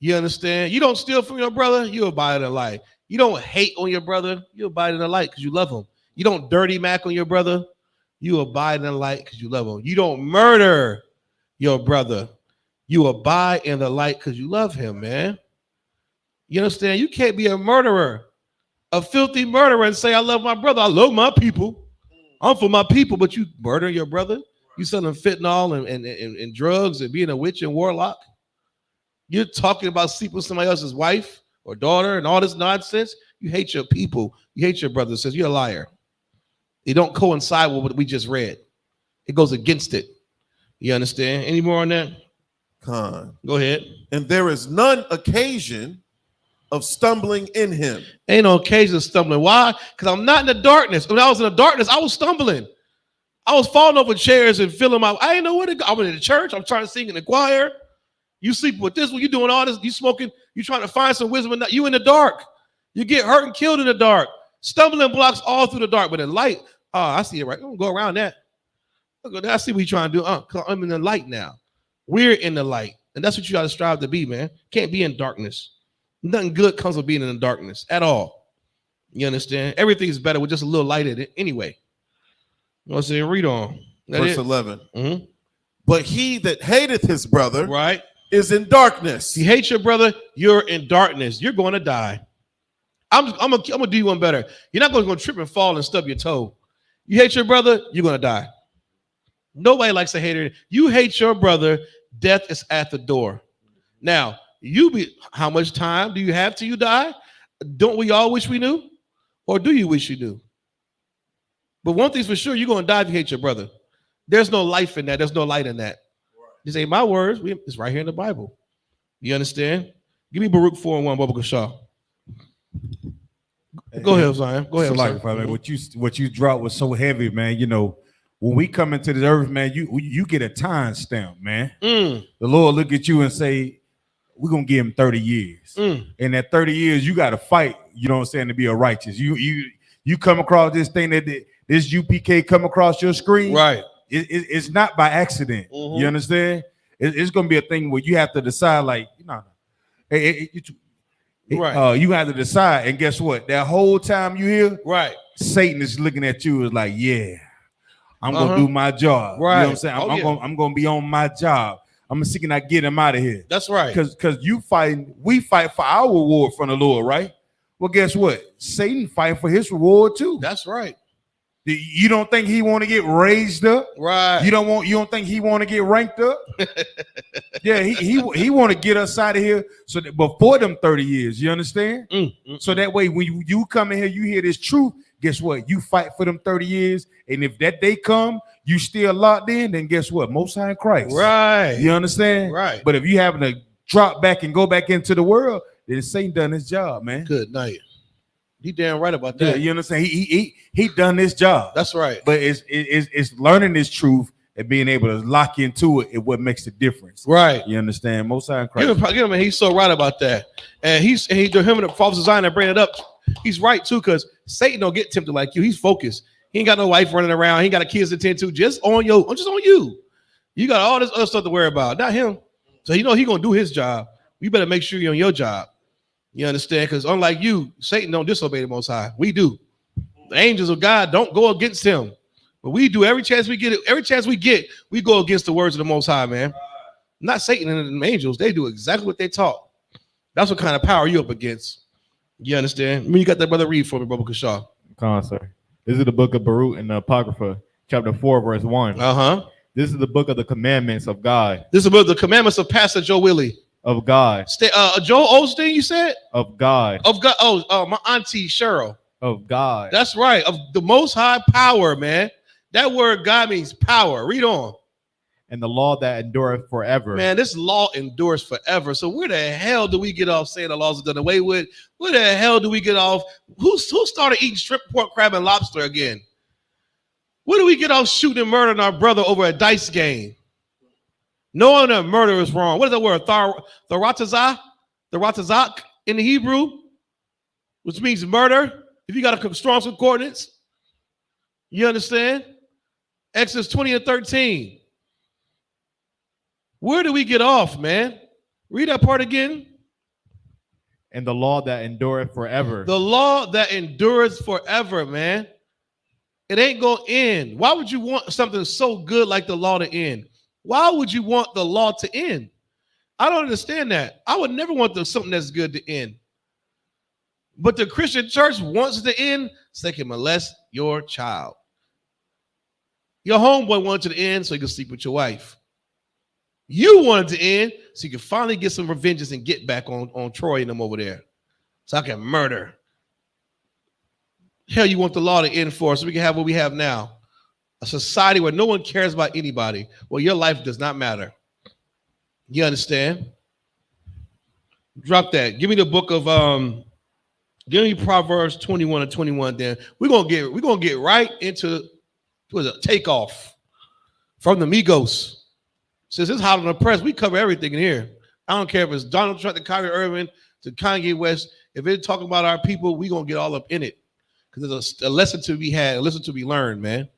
You understand? You don't steal from your brother, you abide in the light. You don't hate on your brother, you abide in the light because you love him. You don't dirty Mac on your brother, you abide in the light because you love him. You don't murder your brother, you abide in the light because you love him, man. You understand? You can't be a murderer, a filthy murderer, and say, I love my brother, I love my people. I'm for my people, but you murder your brother? You selling fentanyl and drugs and being a witch and warlock? You're talking about sleeping with somebody else's wife or daughter and all this nonsense? You hate your people. You hate your brother. Says you're a liar. It don't coincide with what we just read. It goes against it. You understand? Any more on that? Con. Go ahead. And there is none occasion of stumbling in him. Ain't no occasion of stumbling. Why? Because I'm not in the darkness. When I was in the darkness, I was stumbling. I was falling over chairs and feeling I didn't know where to go. I went to the church. I'm trying to sing in the choir. You sleep with this one. You doing all this. You smoking. You trying to find some wisdom. You in the dark. You get hurt and killed in the dark. Stumbling blocks all through the dark. But in light, I see it right. I'm going to go around that. I see what you're trying to do. I'm in the light now. We're in the light. And that's what you got to strive to be, man. Can't be in darkness. Nothing good comes with being in the darkness at all. You understand? Everything's better with just a little light in it anyway. You know what I'm saying? Read on. Verse 11. Mm-hmm. But he that hateth his brother right is in darkness. If you hate your brother, you're in darkness. You're going to die. I'm gonna do you one better. You're not going to trip and fall and stub your toe. You hate your brother, you're going to die. Nobody likes a hater. You hate your brother, death is at the door. Now, how much time do you have till you die? Don't we all wish we knew? Or do you wish you knew? But one thing's for sure, you're going to die if you hate your brother. There's no life in that. There's no light in that. These ain't my words. It's right here in the Bible. You understand? Give me Baruch 4:1, Baba Kashaw. Go ahead, Zion. Go ahead, like, brother. What you dropped was so heavy, man. You know, when we come into the earth, man, you get a time stamp, man. The Lord look at you and say, we're gonna give him 30 years. In that 30 years, you got to fight, you know what I'm saying, to be a righteous. You come across this thing that this UPK come across your screen, right? It's not by accident. You understand? It's gonna be a thing where you have to decide, like, you have to decide, and guess what? That whole time you here, right? Satan is looking at you as like, yeah, I'm gonna do my job. Right? You know what I'm saying? I'm gonna be on my job. I'm gonna see can I get him out of here. That's right. Because we fight for our reward from the Lord, right? Well, guess what? Satan fight for his reward too. That's right. You don't think he want to get raised up? Right. You don't think he want to get ranked up? Yeah, he want to get us out of here so that before them 30 years, you understand? So that way when you come in here, you hear this truth, guess what? You fight for them 30 years, and if that day come, you still locked in, then guess what? Most High in Christ. Right. You understand? Right. But if you having to drop back and go back into the world, then Satan done his job, man. Good night. He damn right about that. Yeah, you understand? He done his job. That's right. But it's learning this truth and being able to lock into it is what makes the difference. Right. You understand? Most High in Christ. Give him, he's so right about that. And him and the false design that bring it up. He's right too, because Satan don't get tempted like you. He's focused. He ain't got no wife running around. He ain't got a kids to tend to. Just on you. You got all this other stuff to worry about, not him. So he gonna do his job. You better make sure you're on your job. You understand? Because unlike you, Satan don't disobey the Most High. We do. The angels of God don't go against him. But we do every chance we get. Every chance we get, we go against the words of the Most High, man. Not Satan and the angels. They do exactly what they taught. That's what kind of power you up against. You understand? When you got that brother read for me, Brother Kashaw. Come on, sir. This is the book of Baruch in the Apocrypha, chapter 4, verse 1. This is the book of the commandments of God. This is about the commandments of Pastor Joe Willie. Of God. Joel Osteen, you said? Of God. Of God. My auntie Cheryl. Of God. That's right. Of the Most High power, man. That word God means power. Read on. And the law that endureth forever. Man, this law endures forever. So where the hell do we get off saying the laws are done away with? Where the hell do we get off? Who started eating shrimp, pork, crab, and lobster again? Where do we get off shooting and murdering our brother over a dice game? Knowing that murder is wrong. What is that word? Theratazak in the Hebrew, which means murder. If you got a strong concordance, you understand? Exodus 20:13. Where do we get off, man? Read that part again. And the law that endureth forever. The law that endures forever, man. It ain't going to end. Why would you want something so good like the law to end? Why would you want the law to end? I don't understand that. I would never want something that's good to end. But the Christian church wants it to end so they can molest your child. Your homeboy wants it to end so you can sleep with your wife. You want it to end so you can finally get some revengeance and get back on Troy and them over there. So I can murder. Hell, you want the law to end for us so we can have what we have now. A society where no one cares about anybody. Well, your life does not matter. You understand? Drop that. Give me the book of give me Proverbs 21 and 21. Then we're gonna get right into takeoff from the Migos. Since it's hot on the press, we cover everything in here. I don't care if it's Donald Trump to Kyrie Irving to Kanye West. If it's talking about our people, we're gonna get all up in it. Because there's a lesson to be had, a lesson to be learned, man.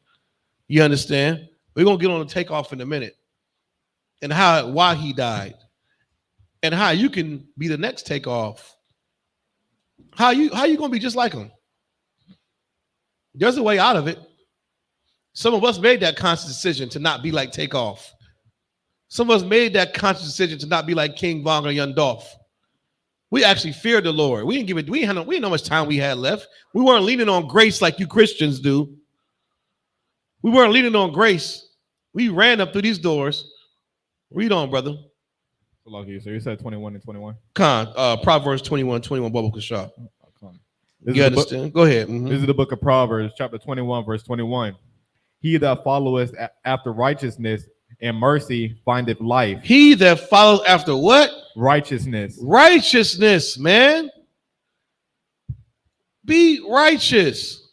You understand? We're gonna get on the takeoff in a minute. And why he died. And how you can be the next takeoff. How you gonna be just like him? There's a way out of it. Some of us made that conscious decision to not be like Takeoff. Some of us made that conscious decision to not be like King Von or Young Dolph. We actually feared the Lord. We didn't know how much time we had left. We weren't leaning on grace like you Christians do. We weren't leaning on grace. We ran up through these doors. Read on, brother. So you said 21 and 21. Proverbs 21, Bubble Kashab. You understand? Go ahead. Mm-hmm. This is the book of Proverbs, chapter 21, verse 21. He that followeth after righteousness and mercy findeth life. He that follows after what? Righteousness. Righteousness, man. Be righteous.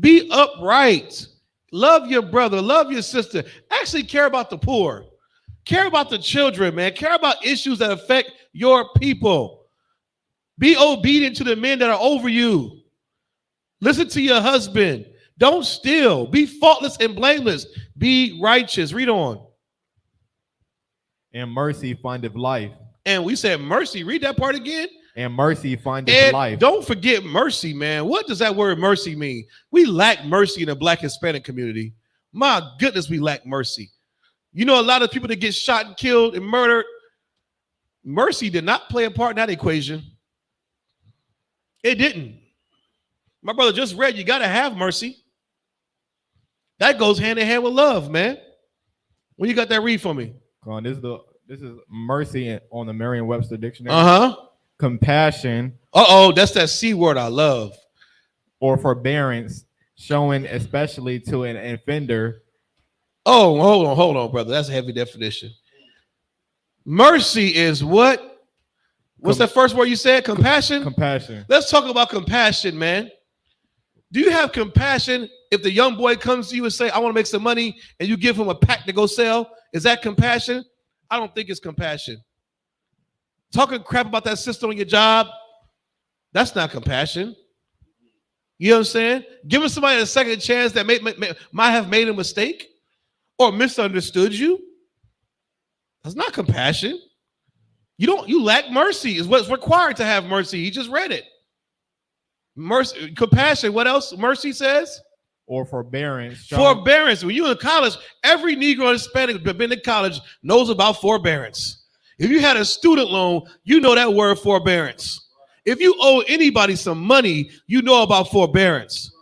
Be upright. Love your brother. Love your sister. Actually care about the poor. Care about the children, man. Care about issues that affect your people. Be obedient to the men that are over you. Listen to your husband. Don't steal. Be faultless and blameless. Be righteous. Read on. And mercy findeth life. And we said mercy. Read that part again. And mercy findeth life. Don't forget mercy, man. What does that word mercy mean? We lack mercy in the Black Hispanic community. My goodness, we lack mercy. You know, a lot of people that get shot and killed and murdered, mercy did not play a part in that equation. It didn't. My brother just read, you got to have mercy. That goes hand in hand with love, man. When you got that, read for me. This is mercy on the Merriam-Webster dictionary. Compassion. That's that C word I love. Or forbearance, showing especially to an offender. Oh, hold on, brother. That's a heavy definition. Mercy is what? What's that first word you said? Compassion? Compassion. Let's talk about compassion, man. Do you have compassion if the young boy comes to you and say, I want to make some money, and you give him a pack to go sell? Is that compassion? I don't think it's compassion. Talking crap about that sister on your job, that's not compassion. You know what I'm saying? Giving somebody a second chance that might have made a mistake or misunderstood you, that's not compassion. You lack mercy is what's required to have mercy. He just read it. Mercy, compassion. What else? Mercy says? Or forbearance. Forbearance. When you're in college, every Negro and Hispanic that been in college knows about forbearance. If you had a student loan, you know that word forbearance. If you owe anybody some money, you know about forbearance.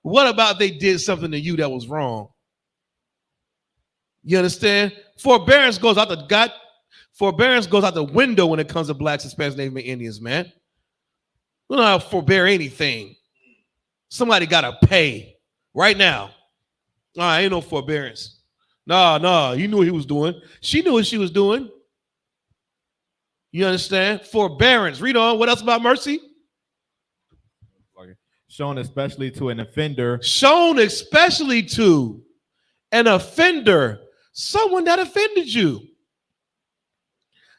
What about they did something to you that was wrong? You understand? Forbearance goes out the window when it comes to Blacks, Hispanics, Native Indians, man. We don't have to forbear anything. Somebody got to pay right now. Ain't no forbearance. No, he knew what he was doing. She knew what she was doing. You understand? Forbearance. Read on. What else about mercy? Shown especially to an offender. Shown especially to an offender. Someone that offended you.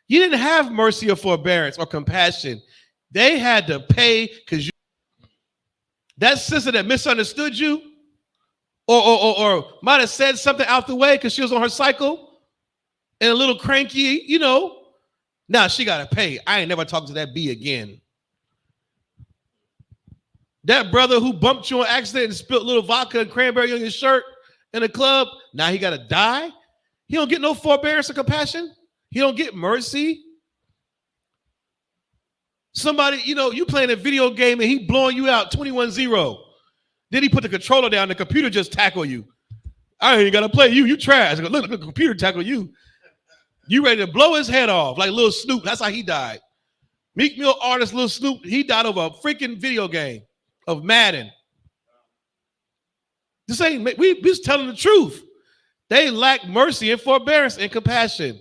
You didn't have mercy or forbearance or compassion. They had to pay because that sister that misunderstood you or might have said something out the way because she was on her cycle and a little cranky, you know. Now she got to pay. I ain't never talking to that B again. That brother who bumped you on accident and spilled a little vodka and cranberry on your shirt in the club, now he got to die? He don't get no forbearance or compassion? He don't get mercy? Somebody, you playing a video game and he blowing you out 21-0. Then he put the controller down, the computer just tackle you. I ain't got to play you. You trash. Look, the computer tackle you. You ready to blow his head off like Lil Snoop. That's how he died. Meek Mill artist Lil Snoop, he died over a freaking video game of Madden. We just telling the truth. They lack mercy and forbearance and compassion.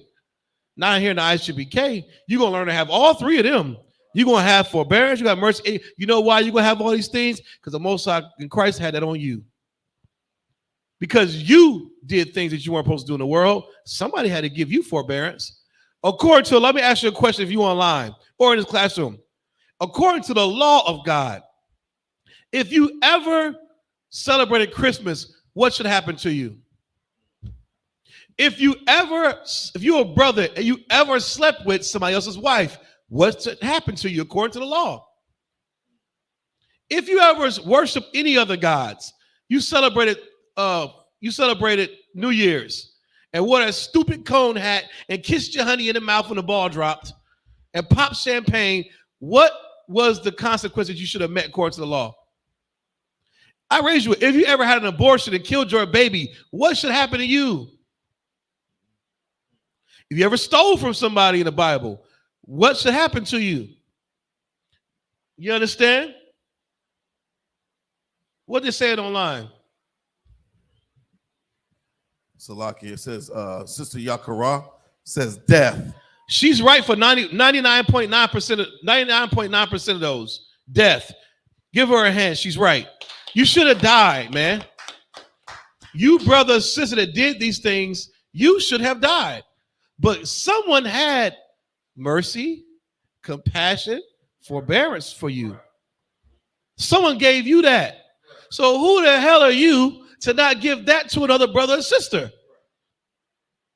Now here in the ISUPK, you're going to learn to have all three of them. You're going to have forbearance. You got mercy. You know why you're going to have all these things? Because the Most High in Christ had that on you. Because you did things that you weren't supposed to do in the world. Somebody had to give you forbearance. According to, let me ask you a question if you're online or in this classroom. According to the law of God, if you ever celebrated Christmas, what should happen to you? If you're a brother and you ever slept with somebody else's wife, what should happen to you according to the law? If you ever worship any other gods, you celebrated New Year's and wore a stupid cone hat and kissed your honey in the mouth when the ball dropped and popped champagne, what was the consequence that you should have met according to the law? I raise you. If you ever had an abortion and killed your baby, what should happen to you? If you ever stole from somebody in the Bible, what should happen to you? You understand? What they say it online? Salaki, it says, Sister Yakara says death. She's right for 99.9% of those. Death. Give her a hand. She's right. You should have died, man. You brother, sister that did these things, you should have died. But someone had mercy, compassion, forbearance for you. Someone gave you that. So who the hell are you to not give that to another brother or sister?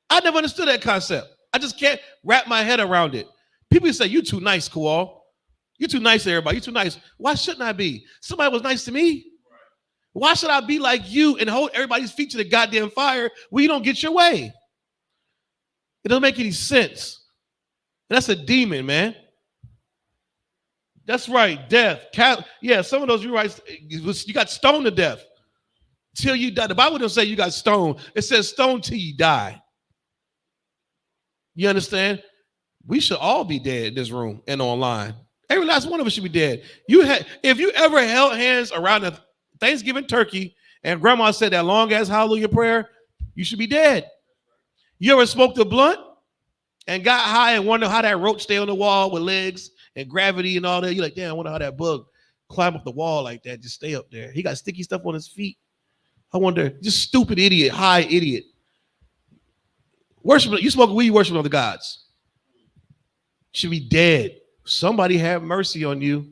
I never understood that concept. I just can't wrap my head around it. People say, you too nice, Kowal. You too nice to everybody. You too nice. Why shouldn't I be? Somebody was nice to me. Why should I be like you and hold everybody's feet to the goddamn fire when you don't get your way? It doesn't make any sense. That's a demon, man. That's right. Death. Yeah, some of those you right. You got stoned to death till you die. The Bible doesn't say you got stoned. It says stoned till you die. You understand? We should all be dead in this room and online. Every last one of us should be dead. If you ever held hands around a Thanksgiving turkey and grandma said that long ass hallelujah prayer, you should be dead. You ever smoked a blunt and got high and wonder how that roach stay on the wall with legs and gravity and all that? You're like, damn, I wonder how that bug climb up the wall like that, just stay up there. He got sticky stuff on his feet. I wonder, just stupid idiot, high idiot. Worship, you smoke weed, worship other gods. Should be dead. Somebody had mercy on you.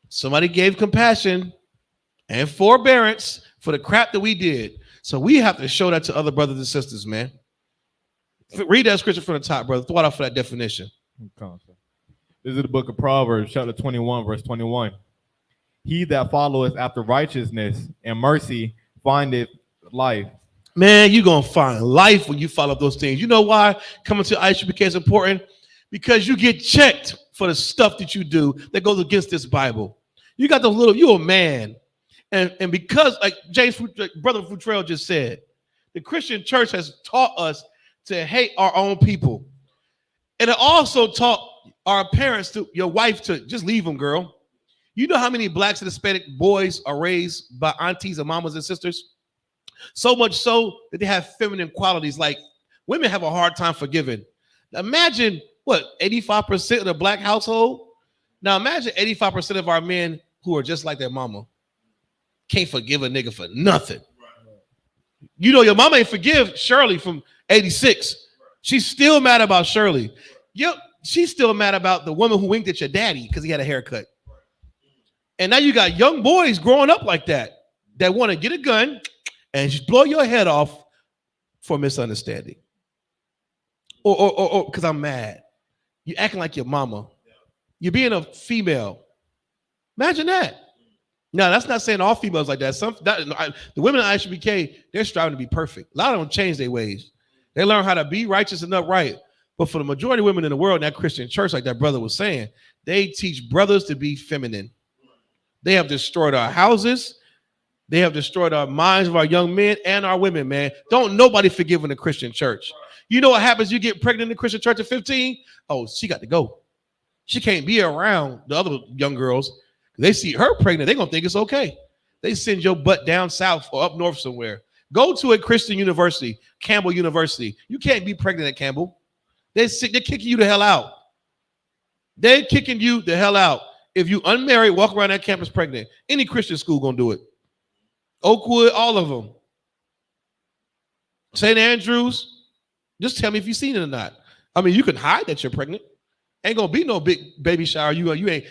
Somebody gave compassion and forbearance for the crap that we did. So we have to show that to other brothers and sisters, man. Read that scripture from the top, brother. Throw it out for that definition. This is the book of Proverbs, chapter 21, verse 21. He that followeth after righteousness and mercy findeth life. Man, you're going to find life when you follow those things. You know why coming to ISUPK is important? Because you get checked for the stuff that you do that goes against this Bible. You got those little, you're a man. And because, like Brother Futrell just said, the Christian church has taught us to hate our own people. And it also taught our parents, your wife, to just leave them, girl. You know how many blacks and Hispanic boys are raised by aunties and mamas and sisters? So much so that they have feminine qualities. Like women have a hard time forgiving. Now imagine, 85% of the black household? Now imagine 85% of our men who are just like their mama. Can't forgive a nigga for nothing. You know, your mama ain't forgive Shirley from 86. She's still mad about Shirley. Yep, she's still mad about the woman who winked at your daddy because he had a haircut. And now you got young boys growing up like that want to get a gun and just blow your head off for misunderstanding. Or because I'm mad. You acting like your mama. You're being a female. Imagine that. Now, that's not saying all females like that. The women in ISUPK, they're striving to be perfect. A lot of them change their ways. They learn how to be righteous and upright. But for the majority of women in the world in that Christian church, like that brother was saying, they teach brothers to be feminine. They have destroyed our houses. They have destroyed our minds of our young men and our women, man. Don't nobody forgive in the Christian church. You know what happens? You get pregnant in the Christian church at 15? Oh, she got to go. She can't be around the other young girls. They see her pregnant, they're going to think it's okay. They send your butt down south or up north somewhere. Go to a Christian university, Campbell University. You can't be pregnant at Campbell. They're kicking you the hell out. They're kicking you the hell out. If you unmarried, walk around that campus pregnant. Any Christian school gonna do it. Oakwood, all of them. St. Andrews, just tell me if you've seen it or not. I mean, you can hide that you're pregnant. Ain't gonna be no big baby shower. You ain't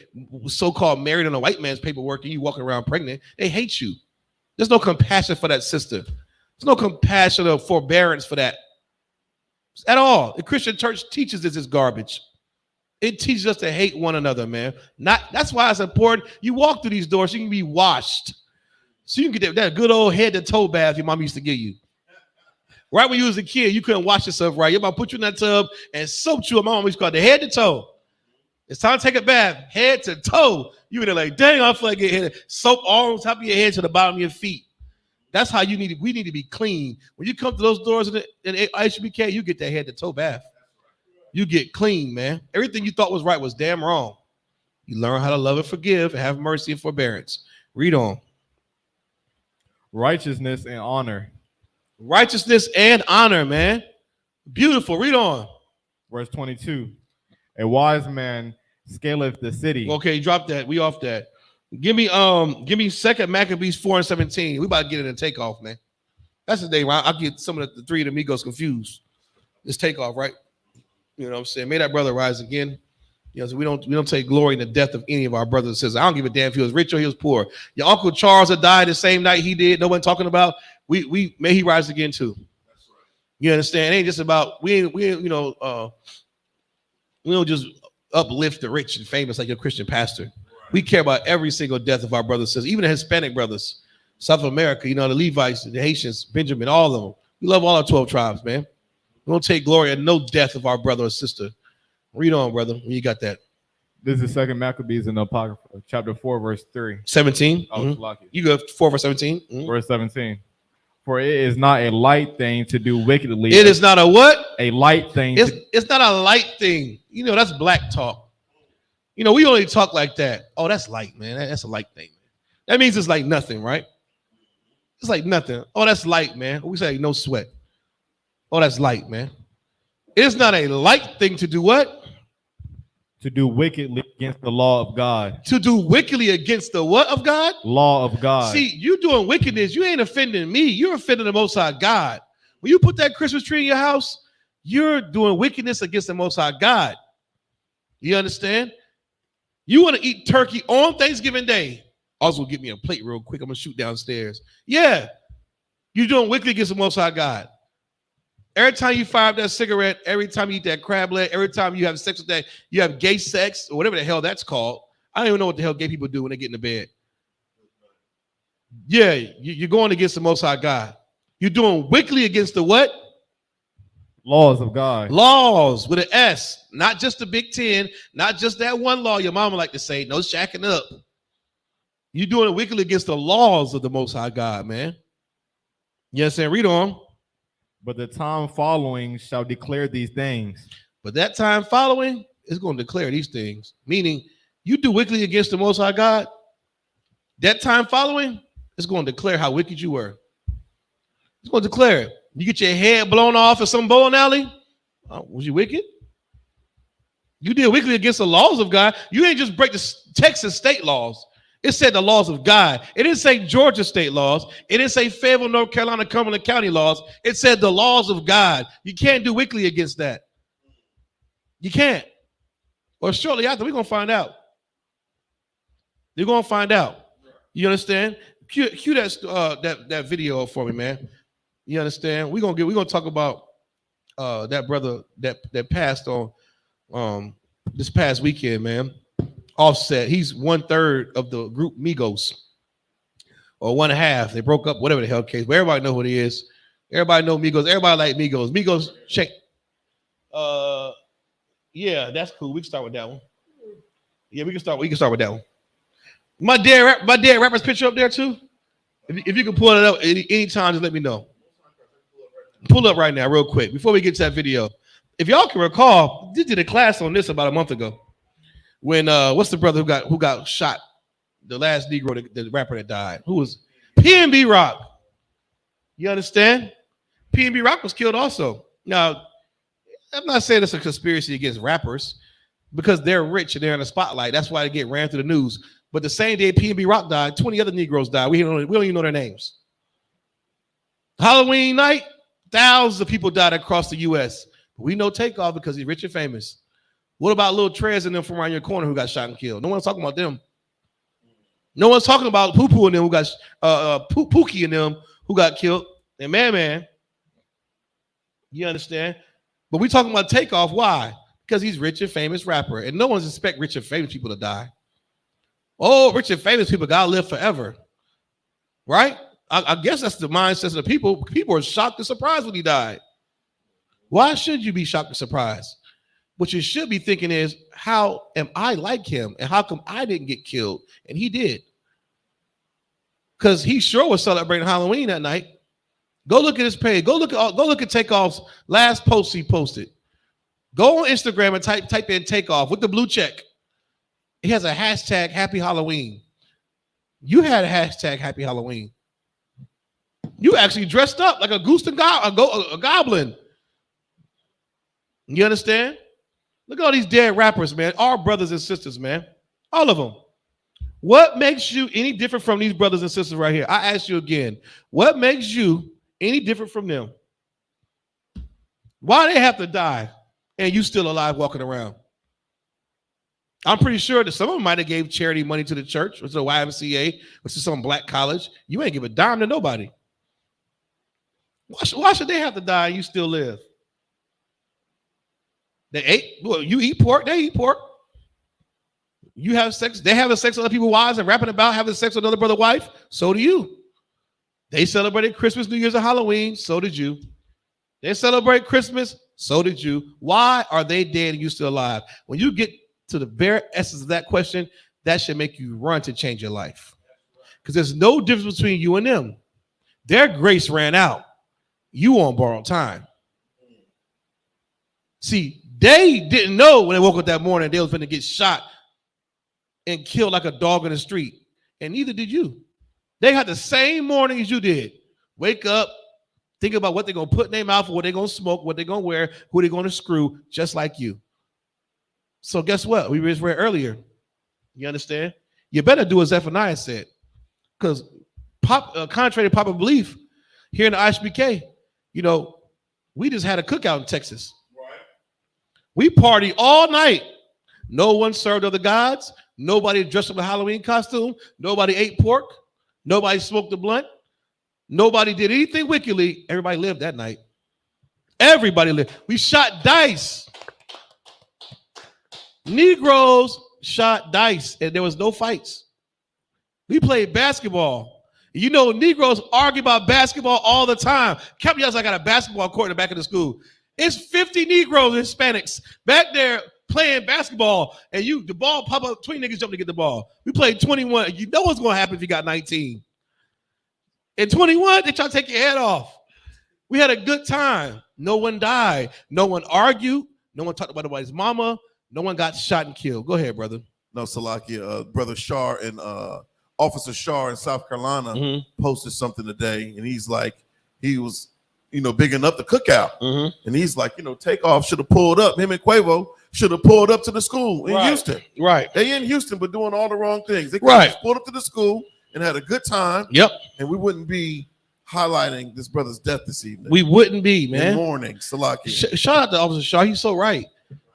so-called married on a white man's paperwork and you walking around pregnant. They hate you. There's no compassion for that sister. There's no compassion or forbearance for that at all. The Christian church teaches this is garbage. It teaches us to hate one another, man. That's why it's important. You walk through these doors, so you can be washed. So you can get that good old head to toe bath your mom used to give you. Right when you was a kid, you couldn't wash yourself right. Your mom put you in that tub and soaked you. My mom used to call it the head to toe. It's time to take a bath, head to toe. You were like, dang, I feel like getting hit. Soap all on top of your head to the bottom of your feet. That's how we need to be clean. When you come to those doors in Isupk, you get that head to toe bath. You get clean, man. Everything you thought was right was damn wrong. You learn how to love and forgive and have mercy and forbearance. Read on. Righteousness and honor. Righteousness and honor, man. Beautiful. Read on. Verse 22. A wise man scaleth the city. Okay, drop that. We off that. Give me 2 Maccabees 4:17. We about to get in a takeoff, man. That's the day, right? I'll get some of the three of the amigos confused. It's takeoff, right? You know what I'm saying? May that brother rise again. You know, so we don't take glory in the death of any of our brothers and sisters. I don't give a damn if he was rich or he was poor. Your Uncle Charles that died the same night he did, no one talking about. We may he rise again too. That's right. You understand? It ain't just about we don't just uplift the rich and famous like your Christian pastor. Right. We care about every single death of our brothers and sisters, even the Hispanic brothers, South America, the Levites, the Haitians, Benjamin, all of them. We love all our 12 tribes, man. We don't take glory in no death of our brother or sister. Read on, brother, when you got that. This is 2 Maccabees in the Apocrypha, chapter 4, verse 3. 17. Mm-hmm. You go 4 verse 17. Mm-hmm. Verse 17. For it is not a light thing to do wickedly. It is not a what? A light thing. It's not a light thing. That's black talk. We only talk like that. Oh, that's light, man. That's a light thing. That means it's like nothing, right? It's like nothing. Oh, that's light, man. We say no sweat. Oh, that's light, man. It's not a light thing to do what? To do wickedly against the law of God. To do wickedly against the what of God? Law of God. See, you doing wickedness. You ain't offending me. You're offending the Most High God. When you put that Christmas tree in your house, you're doing wickedness against the Most High God. You understand? You want to eat turkey on Thanksgiving Day. Also, get me a plate real quick. I'm going to shoot downstairs. Yeah. You're doing wickedly against the Most High God. Every time you fire up that cigarette, every time you eat that crab leg, every time you have sex with that, you have gay sex or whatever the hell that's called. I don't even know what the hell gay people do when they get into bed. Yeah, you're going against the Most High God. You're doing wickedly against the what? Laws of God. Laws with an S, not just the Big Ten, not just that one law your mama like to say, no shacking up. You're doing it wickedly against the laws of the Most High God, man. You understand? Read on. But the time following shall declare these things. But that time following is going to declare these things. Meaning, you do wickedly against the Most High God. That time following is going to declare how wicked you were. It's going to declare it. You get your head blown off at some bowling alley. Was you wicked? You did wickedly against the laws of God. You ain't just break the Texas state laws. It said the laws of God. It didn't say Georgia state laws. It didn't say Fayetteville, North Carolina, Cumberland County laws. It said the laws of God. You can't do wickedly against that. You can't. Or shortly after, we're going to find out. You're going to find out. You understand? Cue that video up for me, man. You understand? We're gonna talk about that brother that passed on this past weekend, man. Offset. He's 1/3 of the group Migos, or 1/2. They broke up, whatever the hell case. But everybody know who he is. Everybody know Migos. Everybody like Migos. Migos check. Yeah, that's cool. We can start with that one. Yeah, we can start with that one. My dead rapper's picture up there too. If you can pull it up anytime, just let me know. Pull up right now, real quick, before we get to that video. If y'all can recall, we did a class on this about a month ago. When what's the brother who got shot? The last Negro, the rapper that died. Who was P&B Rock? You understand? P&B Rock was killed also. Now, I'm not saying it's a conspiracy against rappers because they're rich and they're in the spotlight. That's why they get ran through the news. But the same day P&B Rock died, 20 other Negroes died. We don't even know their names. Halloween night, thousands of people died across the U.S. We know Takeoff because he's rich and famous. What about little Trez and them from around your corner who got shot and killed? No one's talking about them. No one's talking about Poo Poo and them who got Pookie and them who got killed. And Man, you understand? But we talking about Takeoff. Why? Because he's rich and famous rapper, and no one's expect rich and famous people to die. Oh, rich and famous people gotta live forever, right? I guess that's the mindset of the people. People are shocked and surprised when he died. Why should you be shocked and surprised? What you should be thinking is, how am I like him, and how come I didn't get killed and he did? Because he sure was celebrating Halloween that night. Go look at his page. Go look at Takeoff's last post he posted. Go on Instagram and type in Takeoff with the blue check. He has a hashtag Happy Halloween. You had a hashtag Happy Halloween. You actually dressed up like a goose and a goblin. You understand? Look at all these dead rappers, man. Our brothers and sisters, man. All of them. What makes you any different from these brothers and sisters right here? I ask you again. What makes you any different from them? Why they have to die and you still alive walking around? I'm pretty sure that some of them might have gave charity money to the church or to the YMCA or to some black college. You ain't give a dime to nobody. Why should they have to die and you still live? You eat pork, they eat pork. You have sex, they have sex with other people's wives and rapping about having sex with another brother's wife. So do you. They celebrated Christmas, New Year's, and Halloween. So did you. They celebrate Christmas. So did you. Why are they dead and you still alive? When you get to the very essence of that question, that should make you run to change your life. Because there's no difference between you and them. Their grace ran out. You on borrowed time. See, they didn't know when they woke up that morning they was going to get shot and killed like a dog in the street. And neither did you. They had the same morning as you did. Wake up, think about what they're going to put in their mouth, what they're going to smoke, what they're going to wear, who they're going to screw, just like you. So guess what? We just read earlier. You understand? You better do as Zephaniah said. Because contrary to popular belief, here in the ISBK, we just had a cookout in Texas. Right. We party all night. No one served other gods. Nobody dressed up in a Halloween costume. Nobody ate pork. Nobody smoked a blunt. Nobody did anything wickedly. Everybody lived that night. Everybody lived. We shot dice. Negroes shot dice, and there was no fights. We played basketball. Negroes argue about basketball all the time. Captain yells, I got a basketball court in the back of the school. It's 50 Negroes and Hispanics back there playing basketball, and the ball pop up, 20 niggas jump to get the ball. We played 21. You know what's going to happen if you got 19. In 21, they try to take your head off. We had a good time. No one died. No one argued. No one talked about nobody's mama. No one got shot and killed. Go ahead, brother. No, Salakia, Brother Shar and Officer Shar in South Carolina posted something today, and he's like, he was, bigging up the cookout. And he's like, Takeoff should have pulled up. Him and Quavo should have pulled up to the school in Houston. Right. They in Houston, but doing all the wrong things. They could have just pulled up to the school and had a good time. Yep. And we wouldn't be highlighting this brother's death this evening. We wouldn't be, man. In mourning, Salakia. Shout out to Officer Shar. He's so right.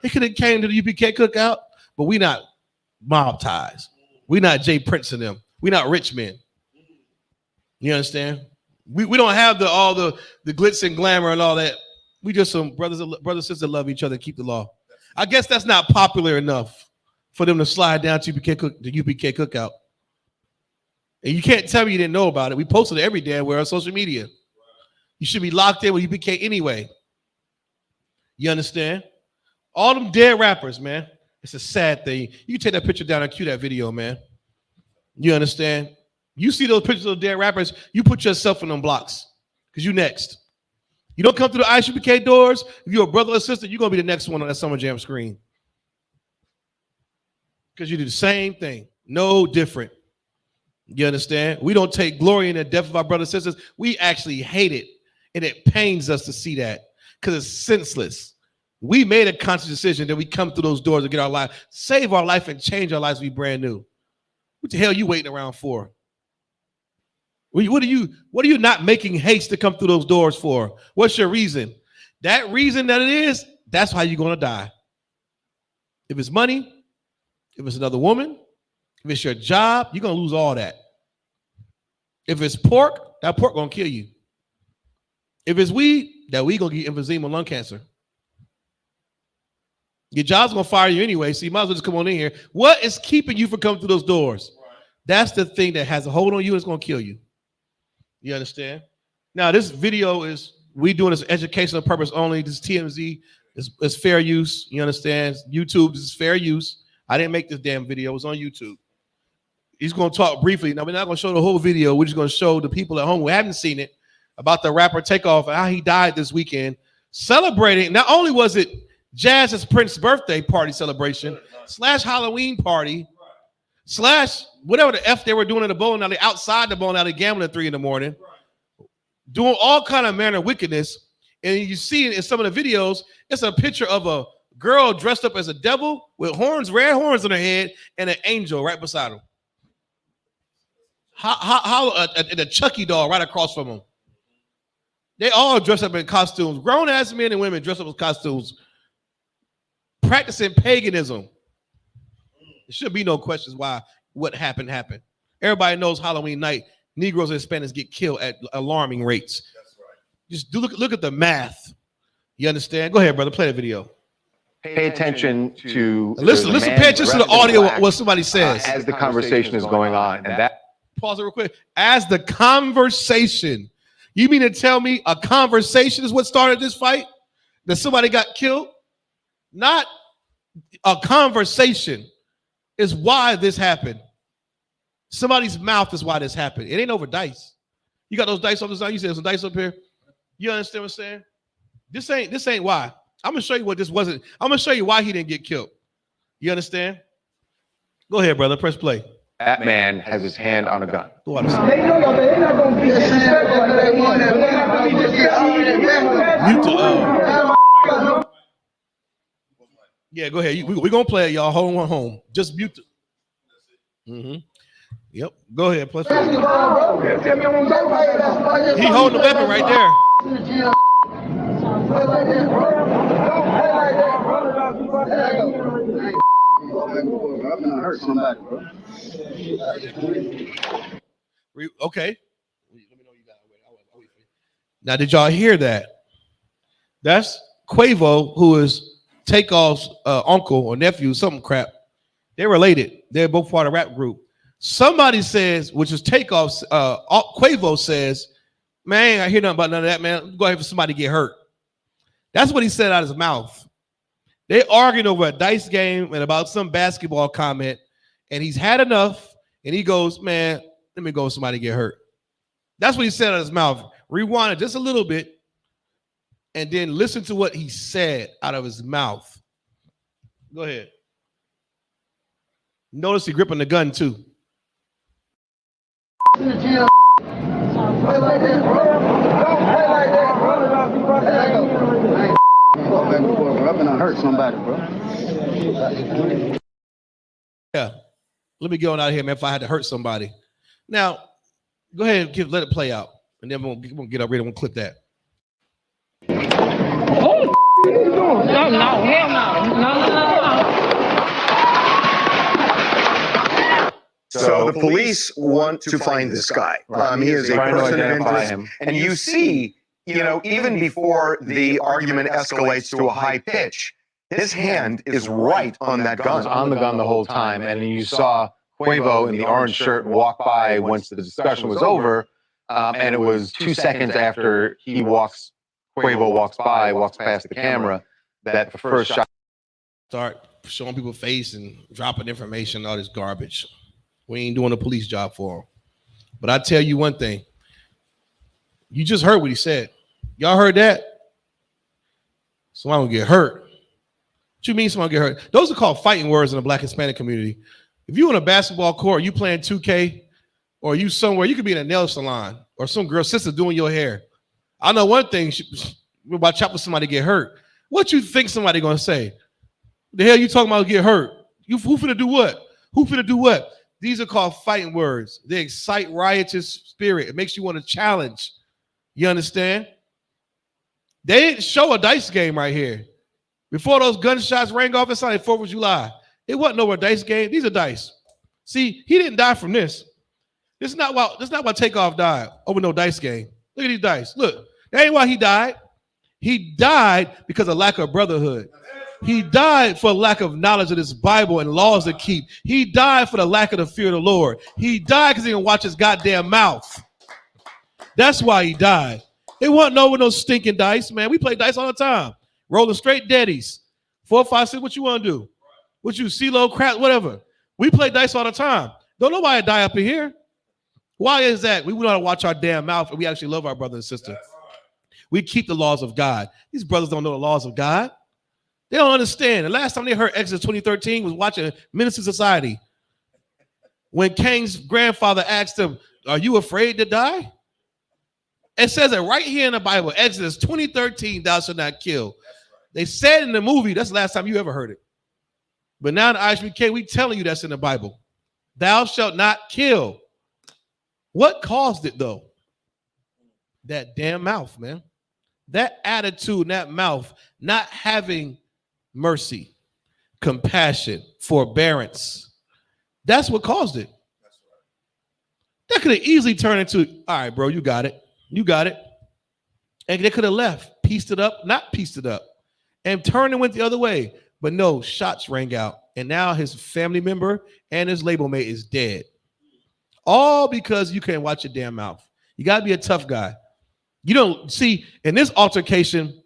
He could have came to the UPK cookout, but we not mob ties. We not Jay Prince and them. We not rich men. You understand? We don't have all the glitz and glamour and all that. We just some brothers and sisters that love each other and keep the law. I guess that's not popular enough for them to slide down to the UPK cookout. And you can't tell me you didn't know about it. We posted it every day on social media. You should be locked in with UPK anyway. You understand? All them dead rappers, man. It's a sad thing. You can take that picture down and cue that video, man. You understand? You see those pictures of dead rappers, you put yourself in them blocks because you next. You don't come through the ISUPK doors. If you're a brother or sister, you're going to be the next one on that Summer Jam screen. Because you do the same thing. No different. You understand? We don't take glory in the death of our brothers and sisters. We actually hate it. And it pains us to see that because it's senseless. We made a conscious decision that we come through those doors to get our life, save our life, and change our lives to be brand new. What the hell are you waiting around for? What are you not making haste to come through those doors for? What's your reason? That reason that it is, that's how you're going to die. If it's money, if it's another woman, if it's your job, you're going to lose all that. If it's pork, that pork going to kill you. If it's weed, that weed going to get emphysema, lung cancer. Your job's going to fire you anyway, so you might as well just come on in here. What is keeping you from coming through those doors? That's the thing that has a hold on you. It's going to kill you. You understand? Now, this video is, we doing this educational purpose only. This is TMZ. It's fair use. You understand? YouTube, this is fair use. I didn't make this damn video. It was on YouTube. He's going to talk briefly. Now, we're not going to show the whole video. We're just going to show the people at home who haven't seen it about the rapper Takeoff and how he died this weekend. Celebrating, not only was it Jazz's Prince's birthday party celebration / Halloween party / whatever the F they were doing in the bowling alley, outside the bowling alley, gambling at 3 a.m, doing all kind of manner of wickedness. And you see in some of the videos, it's a picture of a girl dressed up as a devil with horns, red horns on her head, and an angel right beside him. And a Chucky doll right across from him. They all dressed up in costumes. Grown-ass men and women dressed up in costumes, practicing paganism. There should be no questions why what happened. Everybody knows Halloween night, Negroes and Hispanics get killed at alarming rates. That's right. Just look at the math. You understand? Go ahead, brother. Play the video. Pay attention to listen. Pay attention to the audio. What somebody says as the conversation is going on, and that. Pause it real quick. As the conversation, you mean to tell me a conversation is what started this fight? That somebody got killed? Not a conversation is why this happened. Somebody's mouth is why this happened. It ain't over dice. You got those dice on the side. You said some dice up here. You understand what I'm saying? This ain't why. I'm gonna show you what this wasn't. I'm gonna show you why he didn't get killed. You understand? Go ahead, brother. Press play. That man has his hand on a gun. Yeah, go ahead. We're going to play it, y'all. Hold on home. Just mute it. Yep. Go ahead. Plus play. He holding the weapon right there. Okay. Now, did y'all hear that? That's Quavo, who is Takeoff's uncle or nephew, something crap. They're related. They're both part of the rap group. Somebody says, which is Takeoff's, Quavo says, man, I hear nothing about none of that, man. Go ahead for somebody to get hurt. That's what he said out of his mouth. They arguing over a dice game and about some basketball comment, and he's had enough, and he goes, man, let me go with somebody get hurt. That's what he said out of his mouth. Rewind it just a little bit, and then listen to what he said out of his mouth. Go ahead. Notice he gripping the gun, too. Hurt somebody, bro. Yeah. Let me get on out of here, man, if I had to hurt somebody. Now, go ahead and let it play out. And then we'll get up ready and we'll clip that. Oh, no, hell no. So the police want to find this guy. He is a person of interest. And you see, even before the argument escalates to a high pitch, his hand is right on that gun. He was on the gun the whole time. And you saw Quavo in the orange shirt walk by once the discussion was over. And it was 2 seconds after Quavo walks past the camera, that the first shot. Start showing people face and dropping information, all this garbage. We ain't doing a police job for them. But I tell you one thing. You just heard what he said. Y'all heard that? Someone will get hurt. What you mean someone get hurt? Those are called fighting words in the Black Hispanic community. If you on a basketball court, you playing 2K, or you somewhere, you could be in a nail salon, or some girl sister doing your hair. I know one thing, watch out for somebody get hurt. What you think somebody gonna say? The hell you talking about get hurt? Who finna do what? Who finna do what? These are called fighting words. They excite riotous spirit. It makes you want to challenge. You understand? They didn't show a dice game right here. Before those gunshots rang off inside 4th of July, it wasn't no dice game. These are dice. See, he didn't die from this. This is not why Takeoff died over no dice game. Look at these dice. Look, that ain't why he died. He died because of lack of brotherhood. He died for lack of knowledge of this Bible and laws to keep. He died for the lack of the fear of the Lord. He died because he didn't watch his goddamn mouth. That's why he died. It wasn't no stinking dice, man. We play dice all the time. Rolling straight daddies. 4, 5, 6, what you want to do? What you, CeeLo, crap, whatever. We play dice all the time. Don't nobody die up in here. Why is that? We know how to watch our damn mouth and we actually love our brother and sister. We keep the laws of God. These brothers don't know the laws of God. They don't understand. The last time they heard Exodus 20:13 was watching Minister Society. When Cain's grandfather asked him, are you afraid to die? It says it right here in the Bible, Exodus 20:13, thou shalt not kill. They said in the movie, that's the last time you ever heard it. But now in ISBK, we telling you that's in the Bible. Thou shalt not kill. What caused it though? That damn mouth, man. That attitude, that mouth, not having mercy, compassion, forbearance. That's what caused it. That could have easily turned into, all right, bro, you got it. You got it. And they could have left, pieced it up, not pieced it up, and turned and went the other way. But no, shots rang out. And now his family member and his label mate is dead. All because you can't watch your damn mouth. You got to be a tough guy. You don't see, in this altercation,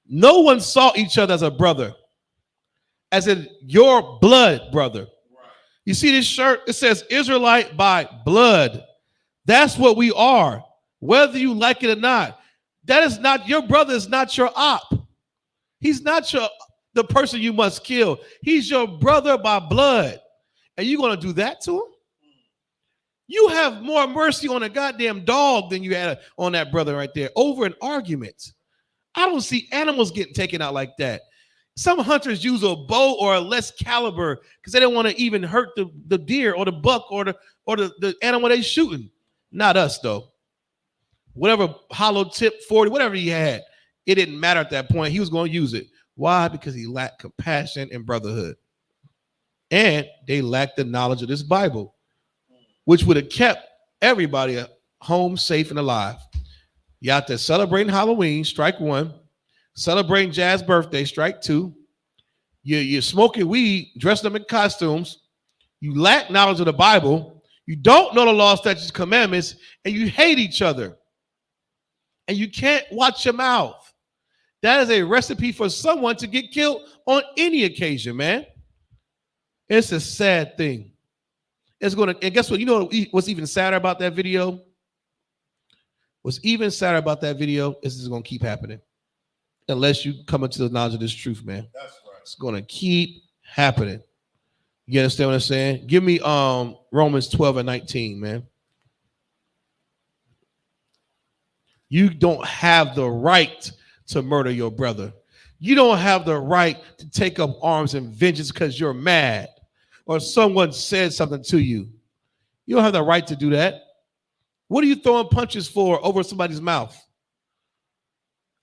no one saw each other as a brother, as in your blood brother. You see this shirt? It says Israelite by blood. That's what we are, whether you like it or not. That is not, your brother is not your op. He's not the person you must kill. He's your brother by blood. And you're going to do that to him? You have more mercy on a goddamn dog than you had on that brother right there over an argument. I don't see animals getting taken out like that. Some hunters use a bow or a less caliber because they don't want to even hurt the deer or the buck or the animal they shooting. Not us, though. Whatever hollow tip 40, whatever he had, it didn't matter at that point. He was going to use it. Why? Because he lacked compassion and brotherhood. And they lacked the knowledge of this Bible, which would have kept everybody home safe and alive. You out there celebrating Halloween, strike one. Celebrating Jazz's birthday, strike two. You're smoking weed, dressed up in costumes. You lack knowledge of the Bible. You don't know the law, statutes, commandments, and you hate each other. And you can't watch your mouth. That is a recipe for someone to get killed on any occasion, man. It's a sad thing. It's going to, and guess what? You know what's even sadder about that video? What's even sadder about that video is it's going to keep happening. Unless you come into the knowledge of this truth, man. That's right. It's going to keep happening. You understand what I'm saying? Give me Romans 12:19, man. You don't have the right to murder your brother. You don't have the right to take up arms and vengeance because you're mad or someone said something to you. You don't have the right to do that. What are you throwing punches for over somebody's mouth?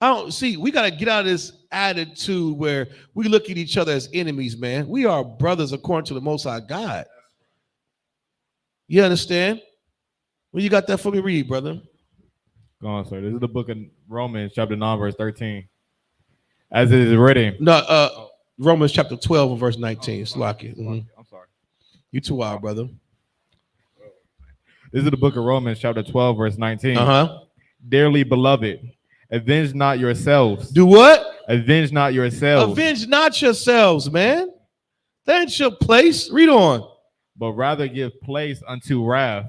I don't see. We got to get out of this attitude where we look at each other as enemies, man. We are brothers according to the Most High God. You understand? Well, you got that for me, read, brother. Go on, sir. This is the book of Romans, chapter 9, verse 13. As it is written. No, Romans chapter 12 and verse 19. Slocky. I'm sorry. You too wild, brother. This is the book of Romans, chapter 12, verse 19. Dearly beloved, avenge not yourselves. Do what? Avenge not yourselves. Avenge not yourselves, man. That ain't your place. Read on. But rather give place unto wrath.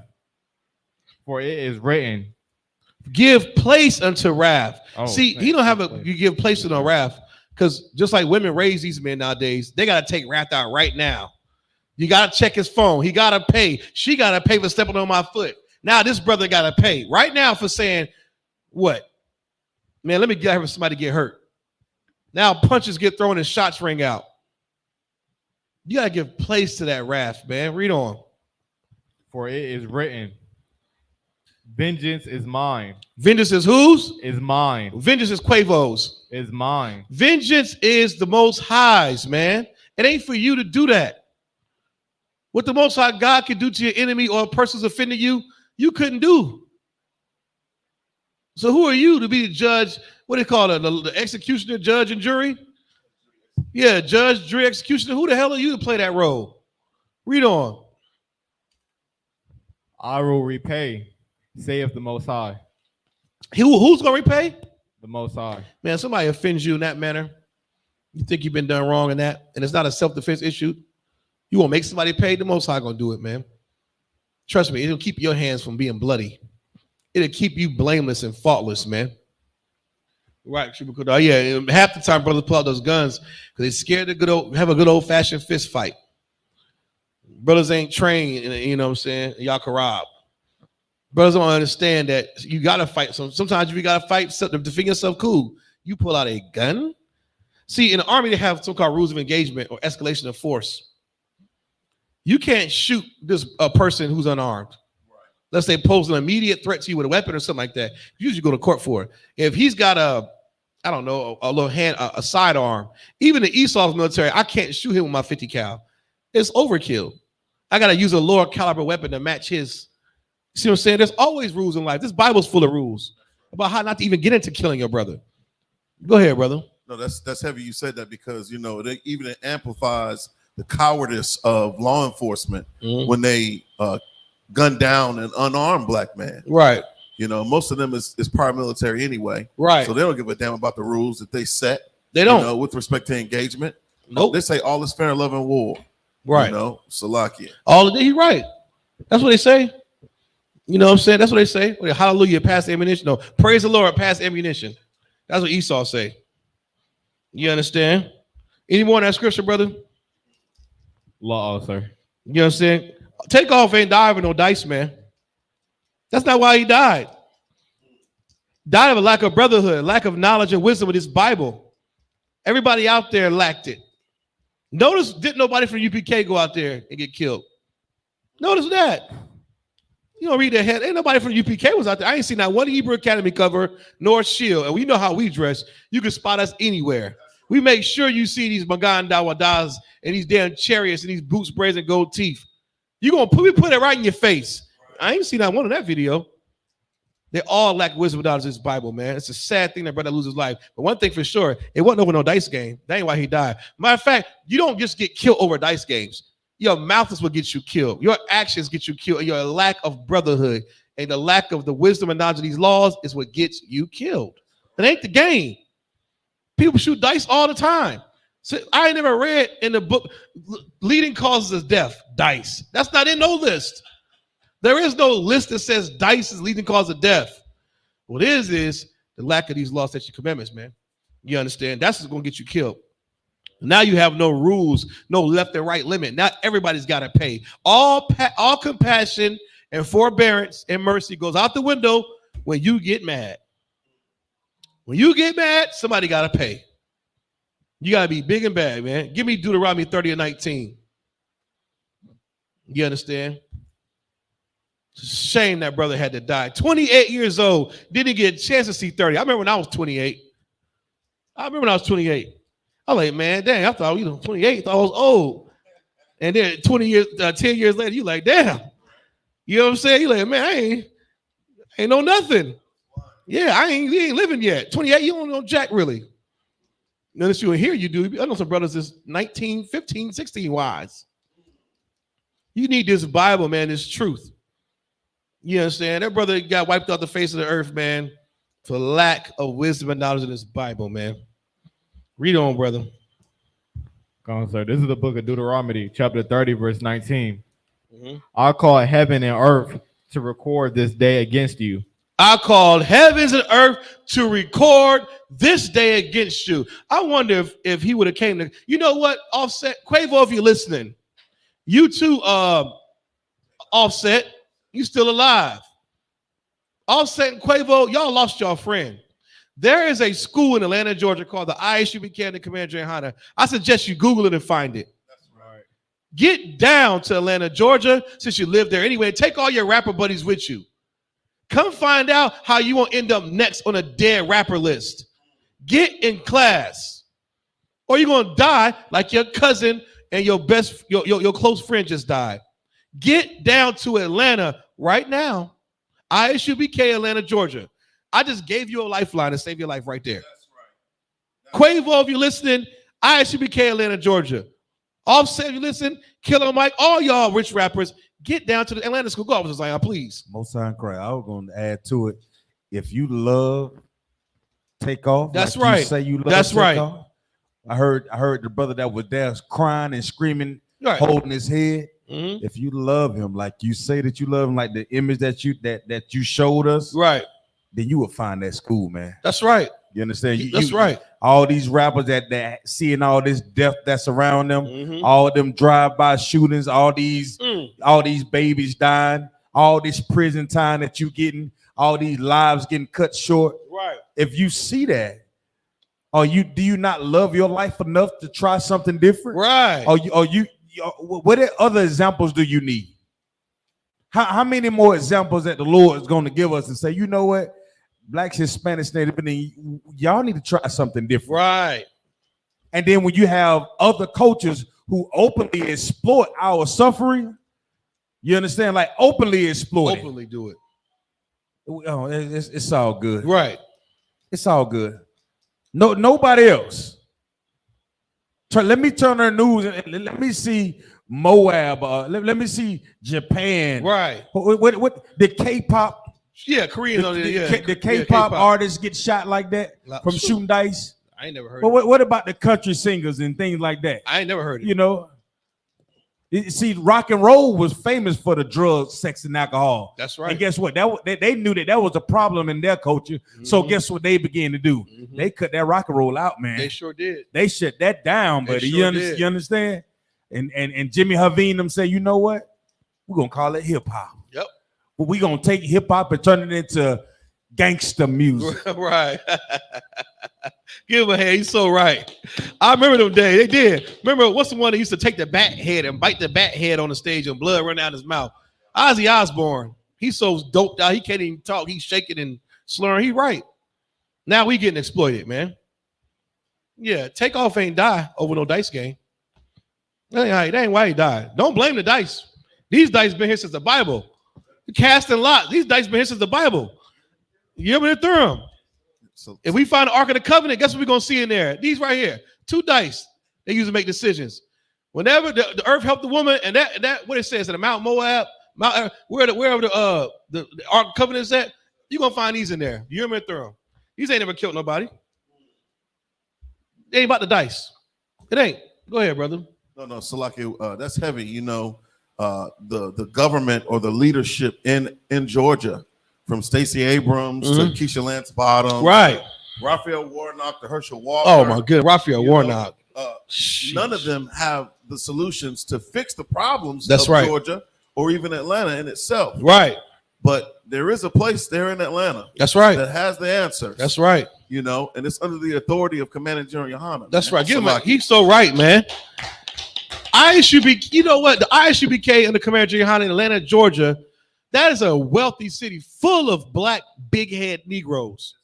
For it is written. Give place unto wrath. Oh, see, he don't have you give place to no wrath. Because just like women raise these men nowadays, they got to take wrath out right now. You got to check his phone. He got to pay. She got to pay for stepping on my foot. Now this brother got to pay right now for saying what? Man, let me get somebody get hurt. Now punches get thrown and shots ring out. You got to give place to that wrath, man. Read on. For it is written, vengeance is mine. Vengeance is whose? Is mine. Vengeance is Quavo's. Is mine. Vengeance is the Most High's, man. It ain't for you to do that. What the Most High God can do to your enemy or a person's offending you, you couldn't do. So who are you to be the judge? What do they call it? The executioner, judge, and jury? Yeah, judge, jury, executioner. Who the hell are you to play that role? Read on. I will repay, saith the Most High. Who's going to repay? The Most High. Man, somebody offends you in that manner. You think you've been done wrong in that, and it's not a self-defense issue. You want to make somebody pay? The Most High going to do it, man. Trust me, it'll keep your hands from being bloody. It'll keep you blameless and faultless, man. Right, yeah. Half the time, brothers pull out those guns because they're scared to have a good old-fashioned fist fight. Brothers ain't trained, you know what I'm saying? Y'all can rob. Brothers don't understand that you got to fight. Sometimes if you got to fight to defend yourself, cool. You pull out a gun. See, in the Army, they have so-called rules of engagement or escalation of force. You can't shoot a person who's unarmed. Let's say pose an immediate threat to you with a weapon or something like that. You usually go to court for it. If he's got a little hand, a sidearm, even the Isupk military, I can't shoot him with my 50 cal. It's overkill. I got to use a lower caliber weapon to match his. See what I'm saying? There's always rules in life. This Bible's full of rules about how not to even get into killing your brother. Go ahead, brother. No, that's heavy. You said that because it amplifies the cowardice of law enforcement when they gun down an unarmed black man. Right. Most of them is paramilitary anyway. Right. So they don't give a damn about the rules that they set. They don't. With respect to engagement. Nope. They say all is fair in love and war. Right. Salakia. All of it. He's right. That's what they say. You know what I'm saying? That's what they say. Hallelujah, past ammunition. No, praise the Lord, past ammunition. That's what Esau say. You understand? Any more in that scripture, brother? Law, sir. You know what I'm saying? Takeoff ain't died with no dice, man. That's not why he died. Died of a lack of brotherhood, lack of knowledge and wisdom with this Bible. Everybody out there lacked it. Notice, didn't nobody from UPK go out there and get killed? Notice that. You don't read that head. Ain't nobody from UPK was out there. I ain't seen not one Hebrew Academy cover nor shield. And we know how we dress. You can spot us anywhere. We make sure you see these Magan Dawadas and these damn chariots and these boots, braids, and gold teeth. We put it right in your face. I ain't seen not one in that video. They all lack wisdom without this Bible, man. It's a sad thing that brother loses his life. But one thing for sure, it wasn't over no dice game. That ain't why he died. Matter of fact, you don't just get killed over dice games. Your mouth is what gets you killed. Your actions get you killed. And your lack of brotherhood and the lack of the wisdom and knowledge of these laws is what gets you killed. It ain't the game. People shoot dice all the time. So I ain't never read in the book leading causes of death, dice. That's not in no list. There is no list that says dice is leading cause of death. What it is the lack of these law, statutes, commandments, man. You understand? That's what's going to get you killed. Now you have no rules, no left and right limit. Now everybody's got to pay. All compassion and forbearance and mercy goes out the window when you get mad. When you get mad, somebody got to pay. You got to be big and bad, man. Give me Deuteronomy 30:19. You understand? It's a shame that brother had to die. 28 years old. Didn't get a chance to see 30. I remember when I was 28. I was like, man, dang, I thought, 28, I thought I was old. And then 10 years later, you like, damn. You know what I'm saying? You like, man, I ain't know nothing. Yeah, you ain't living yet. 28, you don't know jack really. Notice you here, you do. I know some brothers is 19, 15, 16 wise. You need this Bible, man, this truth. You understand? That brother got wiped off the face of the earth, man, for lack of wisdom and knowledge in this Bible, man. Read on, brother. Go on, sir. This is the book of Deuteronomy, chapter 30, verse 19. I call heaven and earth to record this day against you. I called heavens and earth to record this day against you. I wonder if he would have came to, you know what, Offset, Quavo, if you're listening, you too, Offset, you still alive. Offset and Quavo, y'all lost your friend. There is a school in Atlanta, Georgia called the ISUPK in the Commander Hunter. I suggest you Google it and find it. That's right. Get down to Atlanta, Georgia, since you live there anyway. Take all your rapper buddies with you. Come find out how you won't end up next on a dead rapper list. Get in class, or you're gonna die like your cousin and your close friend just died. Get down to Atlanta right now. ISUPK, Atlanta, Georgia. I just gave you a lifeline to save your life right there. That's right. Quavo, if you're listening, ISUPK, Atlanta, Georgia. Offset, if you listen, Killer Mike, all y'all rich rappers, get down to the Atlanta School. Go, Officer Zion, please. Most time cry. I was going to add to it. If you love Takeoff, that's like right. You say you love that's Takeoff. Right. I heard the brother that was there crying and screaming, right. holding his head. Mm-hmm. If you love him, like you say that you love him, like the image that you showed us, right? Then you will find that school, man. That's right. You understand? That's right. All these rappers that seeing all this death that's around them, all of them drive-by shootings, all these babies dying, all this prison time that you getting, all these lives getting cut short. Right. If you see that, do you not love your life enough to try something different? Right. What other examples do you need? How many more examples that the Lord is going to give us and say, you know what? Blacks, Hispanics, Native, y'all need to try something different. Right. And then when you have other cultures who openly exploit our suffering, you understand? Like openly exploit. Openly do it. Oh, it's all good. Right. It's all good. No, nobody else. Let me turn on the news and let me see Moab. Let me see Japan. Right. What the K-pop? Yeah, Korean. The K-pop artists get shot like that from shooting dice. I ain't never heard. But what about the country singers and things like that? I ain't never heard it. You know, see, rock and roll was famous for the drugs, sex, and alcohol. That's right. And guess what? They knew that was a problem in their culture. So guess what they began to do? They cut that rock and roll out, man. They sure did. They shut that down, buddy. You understand? And Jimmy Haveen them say, you know what? We're gonna call it hip hop. Yep. But we're gonna take hip hop and turn it into gangster music. Right. Give him a hand. He's so right. I remember them days. They did. Remember, what's the one that used to take the bat head and bite the bat head on the stage and blood run out his mouth? Ozzy Osbourne. He's so doped out. He can't even talk. He's shaking and slurring. He right. Now we getting exploited, man. Yeah, Takeoff ain't die over no dice game. That ain't why he died. Don't blame the dice. These dice been here since the Bible. Casting lots. These dice been here since the Bible. You ever been through them? So, if we find the Ark of the Covenant, guess what we're going to see in there? These right here. 2 dice they use to make decisions. Whenever the earth helped the woman, and that what it says in the Mount Moab, wherever the Ark of the Covenant is at, you're going to find these in there. You ever been through them? These ain't never killed nobody. It ain't about the dice. It ain't. Go ahead, brother. No, Salaki, that's heavy. You know, the government or the leadership in Georgia, from Stacey Abrams to Keisha Lance Bottoms, right? Raphael Warnock to Herschel Walker. Oh my goodness, Raphael Warnock. None of them have the solutions to fix the problems of Georgia or even Atlanta in itself. Right. But there is a place there in Atlanta. That's right. That has the answers. That's right. You know, and it's under the authority of Commander General Yohana. That's right. Give him he's so right, man. ISUPK, you know what? The ISUPK and the Commander General Yohana in Atlanta, Georgia, that is a wealthy city full of black big head Negroes.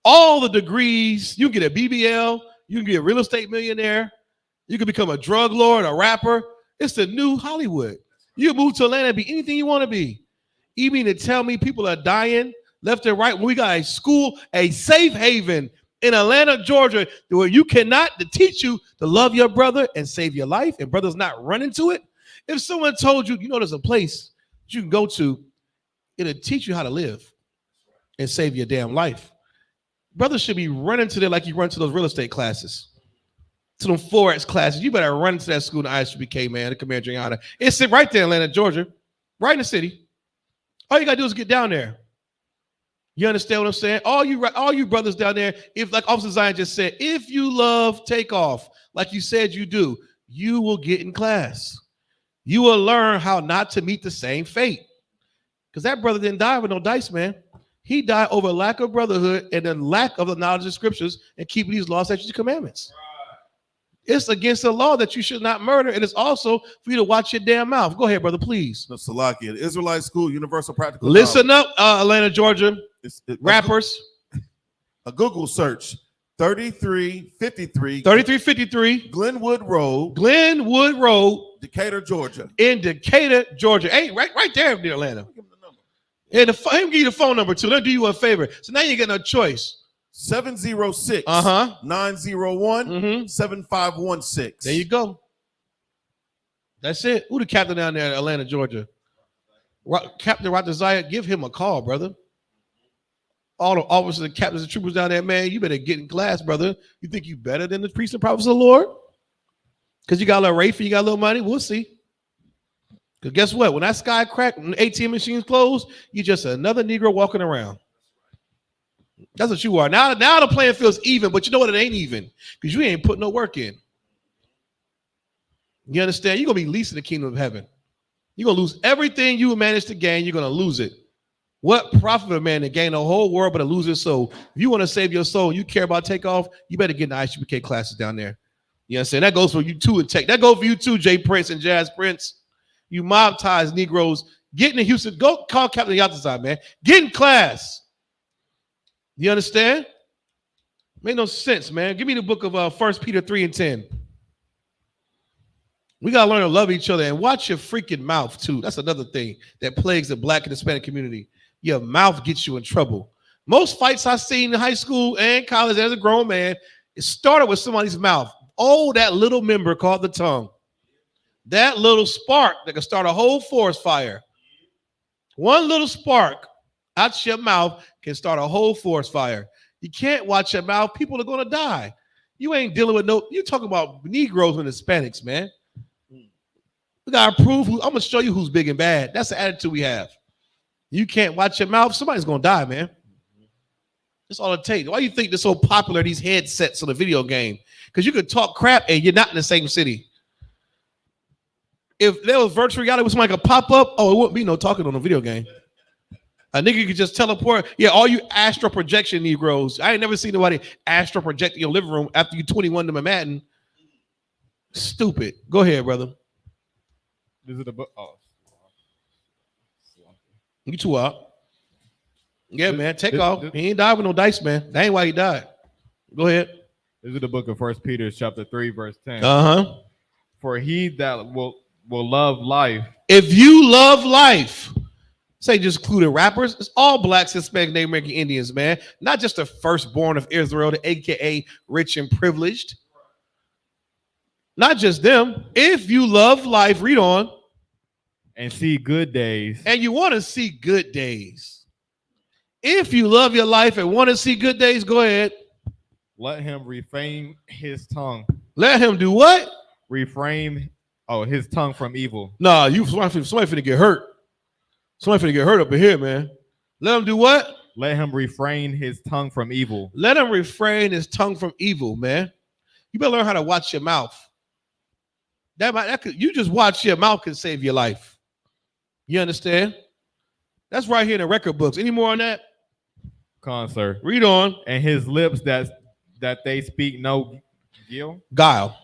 All the degrees, you can get a BBL, you can be a real estate millionaire, you can become a drug lord, a rapper. It's the new Hollywood. You move to Atlanta and be anything you want to be. You mean to tell me people are dying left and right when we got a school, a safe haven in Atlanta, Georgia, where you cannot teach you to love your brother and save your life, and brothers not running to it? If someone told you, you know, there's a place you can go to, it'll teach you how to live and save your damn life. Brothers should be running to there like you run to those real estate classes, to them Forex classes. You better run to that school in the ISUPK, man, the Commander General. It's right there in Atlanta, Georgia, right in the city. All you gotta do is get down there. You understand what I'm saying? All you brothers down there, if like Officer Zion just said, if you love Takeoff, like you said you do, you will get in class. You will learn how not to meet the same fate. Because that brother didn't die with no dice, man. He died over lack of brotherhood and the lack of the knowledge of scriptures and keeping these laws, statutes, and commandments. It's against the law that you should not murder, and it's also for you to watch your damn mouth. Go ahead, brother, please. No, Salakia, the Israelite School, Universal Practical. Listen up, Atlanta, Georgia. Rappers. A Google search. 3353 Glenwood Road, Decatur, Georgia. In Decatur, Georgia. Hey, right there near Atlanta. And him give you the phone number too. Let me do you a favor. So now you get no choice. 706 901 7516. There you go. That's it. Who the captain down there in Atlanta, Georgia? Captain Ratazaya, give him a call, brother. All the officers and captains and troopers down there, man, you better get in class, brother. You think you better than the priests and prophets of the Lord? Because you got a little rate for you got a little money? We'll see. Because guess what? When that sky cracked, when the ATM machines closed, you're just another Negro walking around. That's what you are. Now the playing field's even, but you know what? It ain't even. Because you ain't putting no work in. You understand? You're going to be least in the kingdom of heaven. You're going to lose everything you managed to gain. You're going to lose it. What profit of a man to gain the whole world but to lose his soul? If you want to save your soul, you care about takeoff, you better get in the Isupk classes down there. You understand? That goes for you too. That goes for you too, Jay Prince and Jazz Prince. You mob-ties Negroes. Get in Houston. Go call Captain Yatazai, man. Get in class. You understand? Made no sense, man. Give me the book of 1 Peter 3 and 10. We got to learn to love each other and watch your freaking mouth, too. That's another thing that plagues the Black and Hispanic community. Your mouth gets you in trouble. Most fights I've seen in high school and college as a grown man, it started with somebody's mouth. Oh, that little member called the tongue. That little spark that can start a whole forest fire. One little spark out your mouth can start a whole forest fire. You can't watch your mouth. People are going to die. You ain't dealing with you're talking about Negroes and Hispanics, man. We got to prove I'm going to show you who's big and bad. That's the attitude we have. You can't watch your mouth. Somebody's going to die, man. That's all it takes. Why do you think they're so popular, these headsets on the video game? Because you could talk crap and you're not in the same city. If there was virtual reality with somebody could pop up, it wouldn't be no talking on a video game. A nigga could just teleport. Yeah, all you astral projection Negroes. I ain't never seen nobody astral project in your living room after you 21 to Manhattan. Stupid. Go ahead, brother. This is the book. Oh. You too out. Yeah, man. Take off. He ain't died with no dice, man. That ain't why he died. Go ahead. This is the book of 1 Peter, chapter 3, verse 10. For he that will love life. If you love life, say just including rappers, it's all Blacks, Hispanic, Native American Indians, man. Not just the firstborn of Israel, the AKA rich and privileged. Not just them. If you love life, read on. And see good days. And you want to see good days. If you love your life and want to see good days, go ahead. Let him refrain his tongue. Let him do what? Refrain his tongue from evil. Nah, somebody finna get hurt. Somebody finna get hurt up in here, man. Let him do what? Let him refrain his tongue from evil. Let him refrain his tongue from evil, man. You better learn how to watch your mouth. You just watch your mouth can save your life. You understand? That's right here in the record books. Any more on that? Sir. Read on. And his lips that they speak no guile.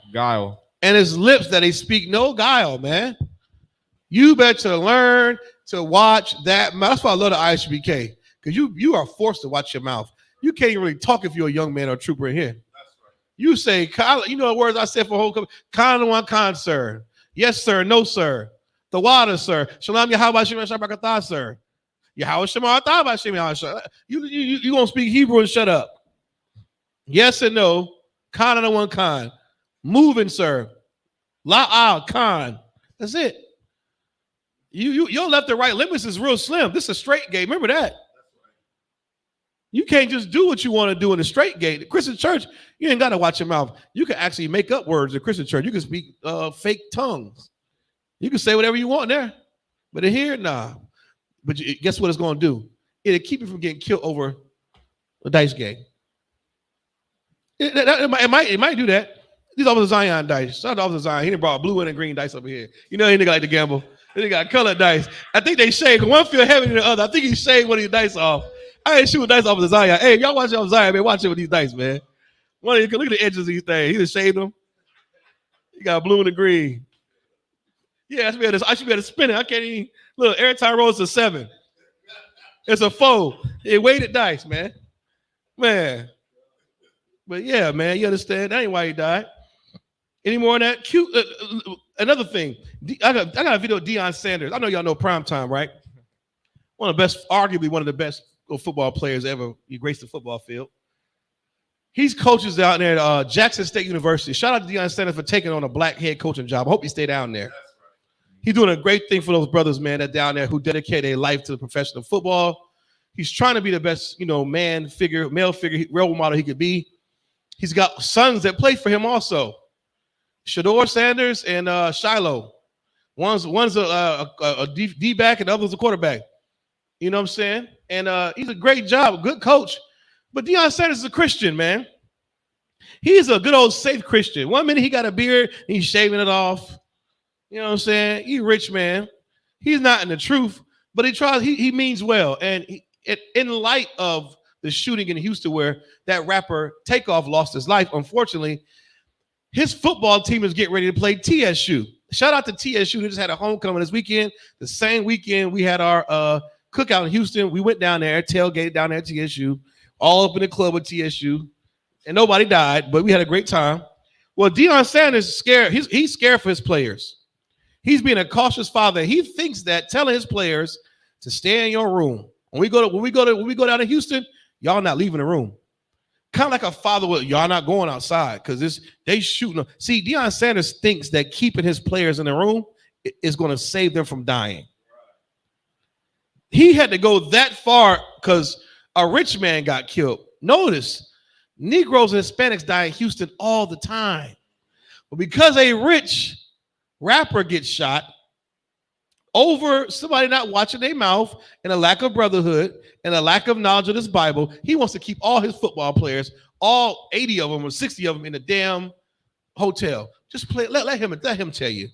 And his lips that they speak no guile, man. You better learn to watch that mouth. That's why I love the ISBK. Because you are forced to watch your mouth. You can't even really talk if you're a young man or a trooper in here. You say, you know the words I said for whole company. Con, sir. Yes, sir. No, sir. The water, sir. Shalom Yahweh Shem Shabrakatah, sir. Yahweh Shema Atah Shem Yahweh. You gonna speak Hebrew and shut up. Yes and no. Con and one con. Moving, sir. La con. That's it. Your left and right limits is real slim. This is a straight game. Remember that. You can't just do what you want to do in the straight gate. The Christian church, you ain't got to watch your mouth. You can actually make up words in Christian church. You can speak fake tongues. You can say whatever you want there. But in here, nah. But guess what it's going to do? It'll keep you from getting killed over a dice game. It might do that. These are the Zion dice. Shout out to Zion. He done brought blue and green dice over here. You know, he nigga like to gamble. They got colored dice. I think they shaved. One feel heavier than the other. I think he shaved one of these dice off. I ain't shooting dice off of the Zion. Hey, if y'all watch off Zion, man, watch it with these dice, man. Look at the edges of these things. He just shaved them. He got blue and the green. Yeah, I should be able to spin it. I can't even. Look, every time I roll, it's a 7. It's a 4. It weighted dice, man. Man. But yeah, man, you understand? That ain't why he died. Any more on that? Cute. Another thing. I got a video of Deion Sanders. I know y'all know Primetime, right? Arguably one of the best football players ever. He graced the football field. He's coaches out there at Jackson State University. Shout out to Deion Sanders for taking on a black head coaching job. I hope he stay down there. He's doing a great thing for those brothers, man, that down there who dedicate their life to the profession of football. He's trying to be the best, male figure, role model he could be. He's got sons that play for him also. Shador Sanders and Shiloh. One's a D-back and the other's a quarterback. You know what I'm saying? And he's a great job, good coach. But Deion Sanders is a Christian, man. He's a good old safe Christian. 1 minute he got a beard, and he's shaving it off. You know what I'm saying? He's rich, man. He's not in the truth, but he means well. And in light of the shooting in Houston where that rapper Takeoff lost his life, unfortunately, his football team is getting ready to play TSU. Shout out to TSU. They just had a homecoming this weekend. The same weekend we had our cookout in Houston. We went down there, tailgated down there at TSU, all up in the club with TSU, and nobody died, but we had a great time. Well, Deion Sanders is scared. He's scared for his players. He's being a cautious father. He thinks that telling his players to stay in your room. When we go down to Houston, y'all not leaving the room. Kind of like a father would, y'all not going outside because they shooting them. See, Deion Sanders thinks that keeping his players in the room is going to save them from dying. He had to go that far because a rich man got killed. Notice, Negroes and Hispanics die in Houston all the time. But because a rich rapper gets shot over somebody not watching their mouth and a lack of brotherhood and a lack of knowledge of this Bible, he wants to keep all his football players, all 80 of them or 60 of them, in the damn hotel. Just play. Let him tell you.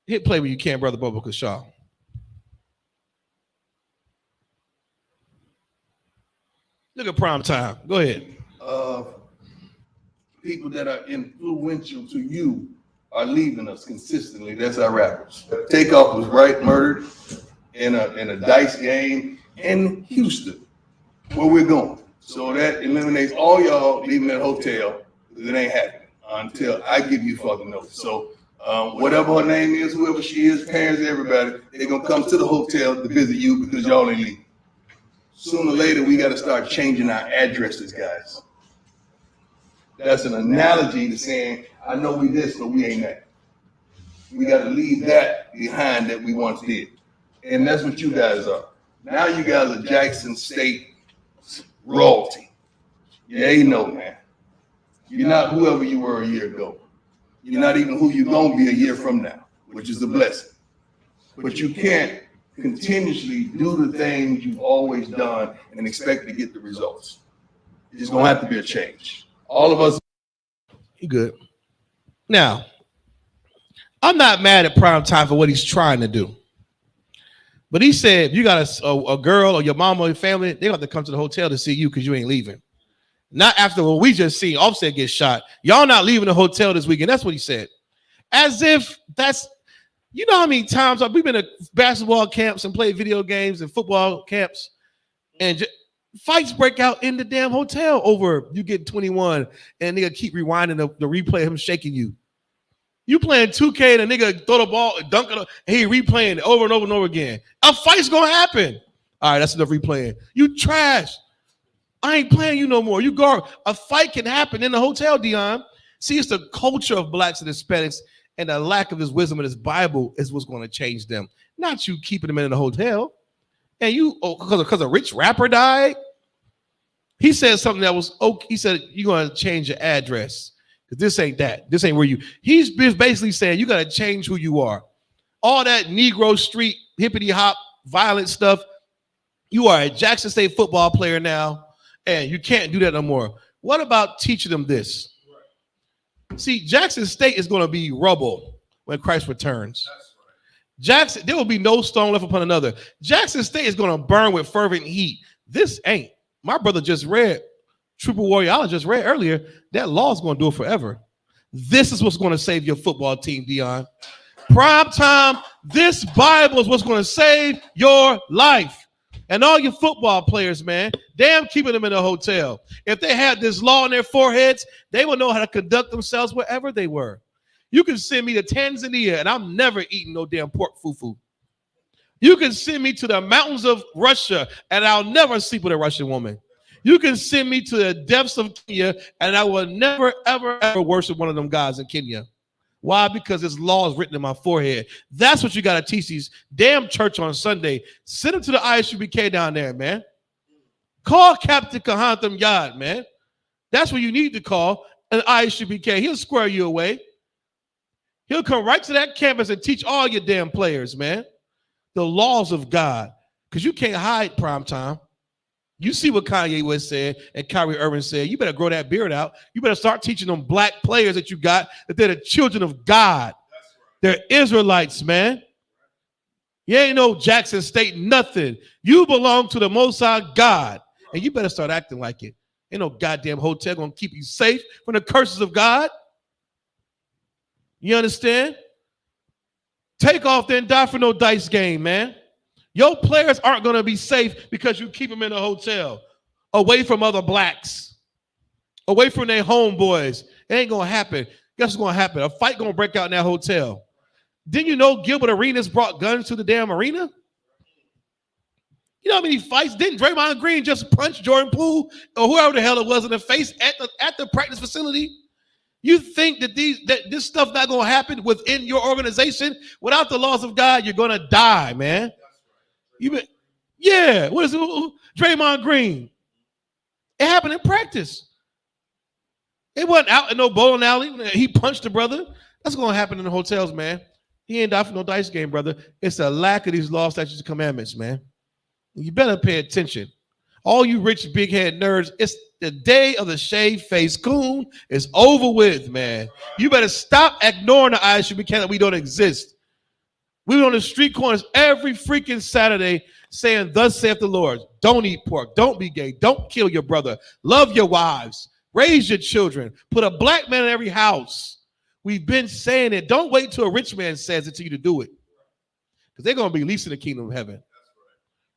Hit play when you can, Brother Bubba Kashaw. Look at Primetime. Go ahead. People that are influential to you are leaving us consistently. That's our rappers. Takeoff was murdered in a dice game in Houston, where we're going. So that eliminates all y'all leaving that hotel. It ain't happening until I give you fucking notice. So whatever her name is, whoever she is, parents, everybody, they're gonna come to the hotel to visit you because y'all ain't leaving. Sooner or later, we got to start changing our addresses, guys. That's an analogy to saying, I know we this, but we ain't that. We got to leave that behind that we once did. And that's what you guys are. Now you guys are Jackson State royalty. Yeah, you know, man. You're not whoever you were a year ago. You're not even who you're going to be a year from now, which is a blessing. But you can't continuously do the things you've always done and expect to get the results. It's going to have to be a change. All of us. You good. Now, I'm not mad at Primetime for what he's trying to do. But he said, if you got a girl or your mama or your family, they have to come to the hotel to see you because you ain't leaving. Not after what we just seen Offset get shot. Y'all not leaving the hotel this weekend. That's what he said. As if that's, you know how many times we've been to basketball camps and played video games and football camps, and fights break out in the damn hotel over you get 21 and nigga keep rewinding the replay of him shaking you. You playing 2K and a nigga throw the ball, dunk it, and he replaying it over and over and over again. A fight's gonna happen. All right, that's enough replaying. You trash. I ain't playing you no more. You garbage. A fight can happen in the hotel, Deion. See, it's the culture of blacks and Hispanics and the lack of his wisdom in his Bible is what's going to change them. Not you keeping them in the hotel. And you, because a rich rapper died. He said something that was okay. He said, you're going to change your address. Because this ain't that. This ain't where you. He's basically saying you got to change who you are. All that Negro street, hippity hop, violent stuff. You are a Jackson State football player now, and you can't do that no more. What about teaching them this? See, Jackson State is going to be rubble when Christ returns. Jackson, there will be no stone left upon another. Jackson State is going to burn with fervent heat. This ain't. My brother just read, Trooper Warrior, I just read earlier, that law is going to do it forever. This is what's going to save your football team, Dion. Prime time, this Bible is what's going to save your life. And all your football players, man, damn keeping them in a hotel. If they had this law on their foreheads, they would know how to conduct themselves wherever they were. You can send me to Tanzania, and I'm never eating no damn pork fufu. You can send me to the mountains of Russia, and I'll never sleep with a Russian woman. You can send me to the depths of Kenya, and I will never, ever, ever worship one of them guys in Kenya. Why? Because this law is written in my forehead. That's what you got to teach these damn church on Sunday. Send them to the ISUBK down there, man. Call Captain Kahantham Yad, man. That's what you need to call an ISUBK. He'll square you away. He'll come right to that campus and teach all your damn players, man, the laws of God. Because you can't hide prime time. You see what Kanye West said and Kyrie Irving said. You better grow that beard out. You better start teaching them black players that you got that they're the children of God. They're Israelites, man. You ain't no Jackson State nothing. You belong to the Most High God, and you better start acting like it. Ain't no goddamn hotel gonna keep you safe from the curses of God. You understand? Take off, then die for no dice game, man. Your players aren't going to be safe because you keep them in a hotel, away from other blacks, away from their homeboys. It ain't going to happen. Guess what's going to happen? A fight going to break out in that hotel. Didn't you know Gilbert Arenas brought guns to the damn arena? You know how many fights? Didn't Draymond Green just punch Jordan Poole or whoever the hell it was in the face at the practice facility? You think that this stuff not going to happen within your organization? Without the laws of God, you're going to die, man. Yeah, what is it? Draymond Green. It happened in practice. It wasn't out in no bowling alley. He punched the brother. That's going to happen in the hotels, man. He ain't died for no dice game, brother. It's a lack of these law, statutes, and commandments, man. You better pay attention. All you rich, big-head nerds, it's the day of the shaved-faced coon is over with, man. You better stop ignoring the ISUBK that we don't exist. We were on the street corners every freaking Saturday saying, thus saith the Lord, don't eat pork, don't be gay, don't kill your brother, love your wives, raise your children, put a black man in every house. We've been saying it. Don't wait till a rich man says it to you to do it. Because they're going to be least in the kingdom of heaven.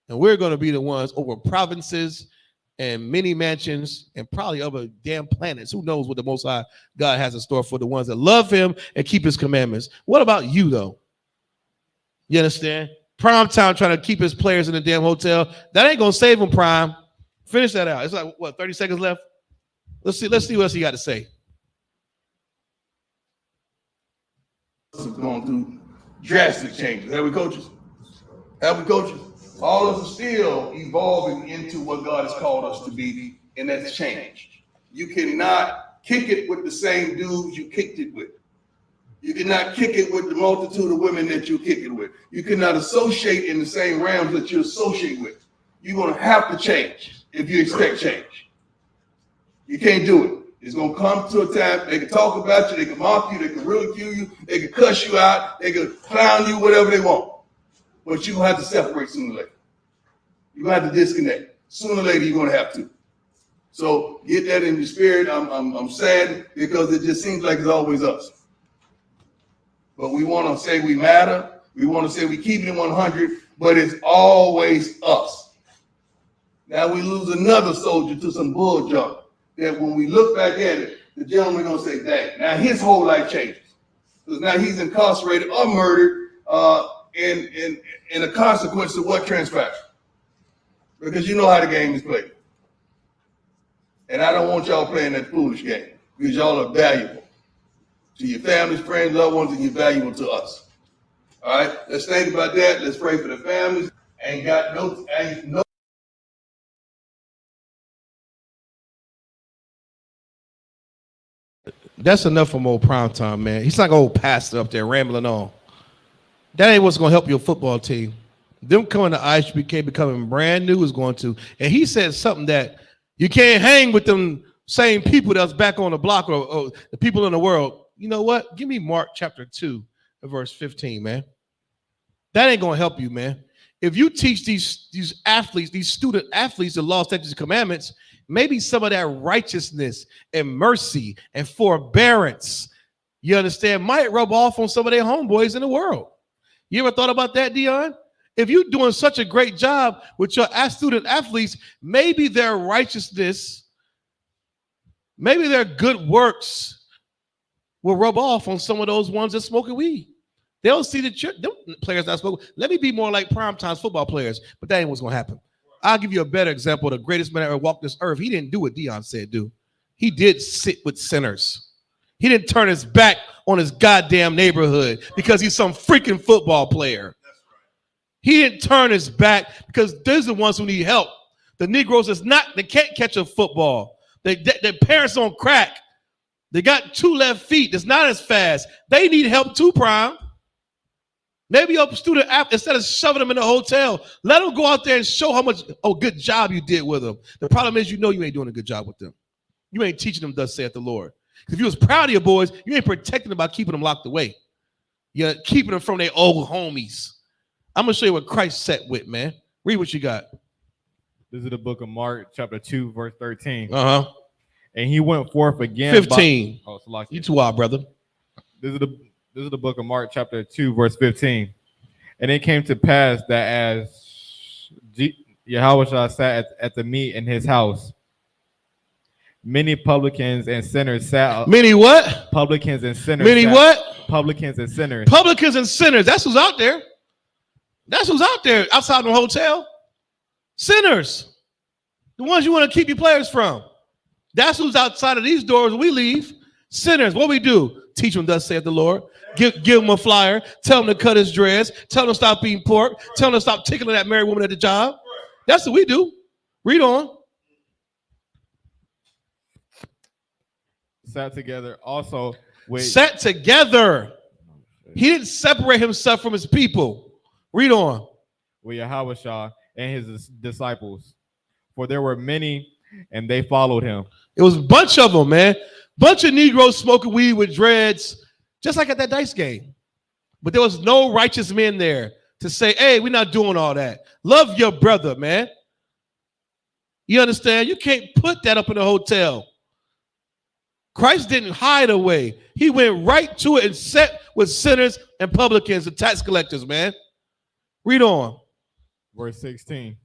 And we're going to be the ones over provinces and many mansions and probably other damn planets. Who knows what the Most High God has in store for the ones that love him and keep his commandments. What about you, though? You understand? Prime time trying to keep his players in the damn hotel. That ain't going to save him, Prime. Finish that out. It's like, what, 30 seconds left? Let's see what else he got to say. Going through drastic changes. Have we, coaches? Have we, coaches? All of us are still evolving into what God has called us to be, and that's change. You cannot kick it with the same dudes you kicked it with. You cannot kick it with the multitude of women that you kick it with. You cannot associate in the same realms that you associate with. You're going to have to change if you expect change. You can't do it. It's going to come to a time they can talk about you, they can mock you, they can ridicule you, they can cuss you out, they can clown you, whatever they want. But you're going to have to separate sooner or later. You're going to have to disconnect. Sooner or later, you're going to have to. So get that in your spirit. I'm sad because it just seems like it's always us. But we want to say we matter. We want to say we keep it 100, but it's always us. Now we lose another soldier to some bull junk that when we look back at it, the gentleman going to say, dang, now his whole life changes. Because now he's incarcerated or murdered in a consequence of what transpired. Because you know how the game is played. And I don't want y'all playing that foolish game because y'all are valuable to your families, friends, loved ones, and you're valuable to us. All right, let's think about that. Let's pray for the families. Ain't no. That's enough from old Prime Time, man. He's like an old pastor up there rambling on. That ain't what's going to help your football team. Them coming to ISUBK becoming brand new is going to. And he said something that you can't hang with them same people that's back on the block or the people in the world. You know what? Give me Mark chapter 2, verse 15, man. That ain't going to help you, man. if you teach these athletes, these student athletes, the law, statutes, and commandments, maybe some of that righteousness and mercy and forbearance, you understand, might rub off on some of their homeboys in the world. You ever thought about that, Dion? If you're doing such a great job with your student athletes, maybe their righteousness, maybe their good works will rub off on some of those ones that smoking weed. They'll see them players not smoking. Let me be more like primetime football players, but that ain't what's going to happen. I'll give you a better example. The greatest man that ever walked this earth, he didn't do what Dion said do. He did sit with sinners. He didn't turn his back on his goddamn neighborhood because he's some freaking football player. He didn't turn his back because they're the ones who need help. The Negroes they can't catch a football. Their parents on crack. They got 2 left feet. That's not as fast. They need help too, Prime. Maybe your student, instead of shoving them in the hotel, let them go out there and show how much good job you did with them. The problem is, you ain't doing a good job with them. You ain't teaching them, thus saith the Lord. If you was proud of your boys, you ain't protecting them by keeping them locked away. You're keeping them from their old homies. I'm going to show you what Christ set with, man. Read what you got. This is the book of Mark, chapter 2, verse 13. Uh-huh. And he went forth again. 15. You too wild, brother. This is the book of Mark, chapter 2, verse 15. And it came to pass that as Yahweh sat at the meat in his house, many publicans and sinners sat. Many what? Publicans and sinners. Many what? Publicans and sinners. Publicans and sinners. That's who's out there. That's who's out there outside the hotel. Sinners. The ones you want to keep your players from. That's who's outside of these doors when we leave. Sinners. What we do? Teach them, thus saith the Lord. Give them a flyer. Tell them to cut his dreads. Tell them to stop eating pork. Tell them to stop tickling that married woman at the job. That's what we do. Read on. Sat together also with. Sat together. He didn't separate himself from his people. Read on. With Yahweh and his disciples. For there were many, and they followed him. It was a bunch of them, man. Bunch of Negroes smoking weed with dreads, just like at that dice game. But there was no righteous men there to say, hey, we're not doing all that. Love your brother, man. You understand? You can't put that up in a hotel. Christ didn't hide away. He went right to it and sat with sinners and publicans and tax collectors, man. Read on. Verse 16.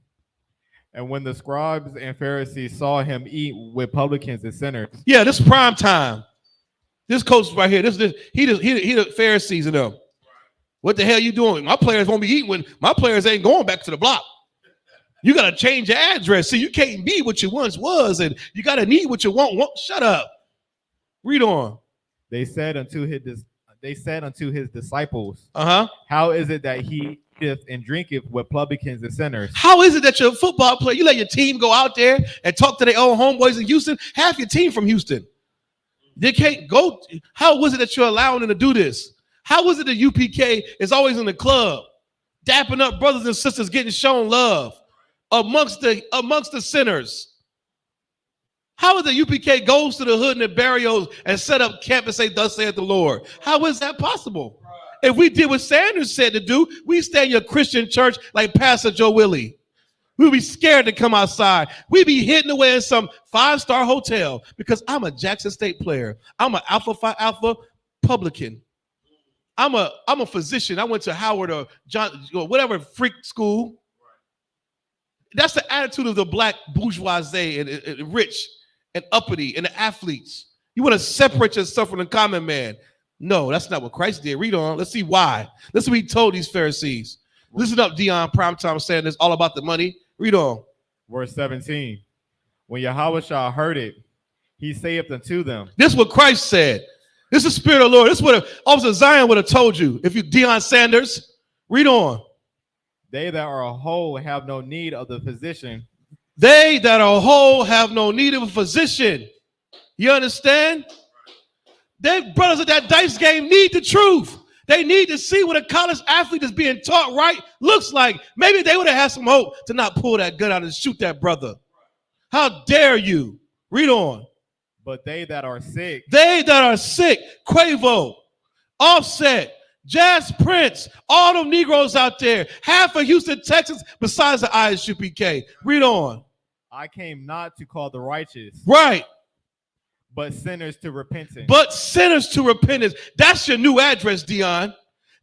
And when the scribes and Pharisees saw him eat with publicans and sinners. Yeah, this is prime time. This coach right here, he the Pharisees and them. What the hell you doing? My players won't be eating when my players ain't going back to the block. You got to change your address. See, you can't be what you once was, and you got to need what you want. Shut up. Read on. They said unto his disciples, how is it that he eateth and drinketh with publicans and sinners? How is it that you're a football player, you let your team go out there and talk to their own homeboys in Houston? Half your team from Houston. They can't go. How was it that you're allowing them to do this? How was it that UPK is always in the club, dapping up brothers and sisters, getting shown love amongst the sinners? How is it UPK goes to the hood and the barrios and set up camp and say, thus saith the Lord? How is that possible? If we did what Sanders said to do, we stay in your Christian church like Pastor Joe Willie. We'd be scared to come outside. We'd be hidden away in some 5-star hotel because I'm a Jackson State player. I'm an Alpha Phi Alpha publican. I'm a physician. I went to Howard or John or whatever freak school. That's the attitude of the black bourgeoisie and rich and uppity and the athletes. You want to separate yourself from the common man. No, that's not what Christ did. Read on. Let's see why. Let's see what he told these Pharisees. Listen up, Dion Primetime saying this all about the money. Read on. Verse 17. When Yahweh heard it, he saith unto them. This is what Christ said. This is the Spirit of the Lord. This is what Officer Zion would have told you. If you Deion Sanders, read on. They that are whole have no need of the physician. They that are whole have no need of a physician. You understand? They brothers at that dice game need the truth. They need to see what a college athlete is being taught right looks like. Maybe they would have had some hope to not pull that gun out and shoot that brother. How dare you? Read on. But they that are sick. They that are sick. Quavo. Offset. Jazz Prince, all them Negroes out there, half of Houston, Texas, besides the ISUPK. Read on. I came not to call the righteous, right, but sinners to repentance. But sinners to repentance. That's your new address, Dion.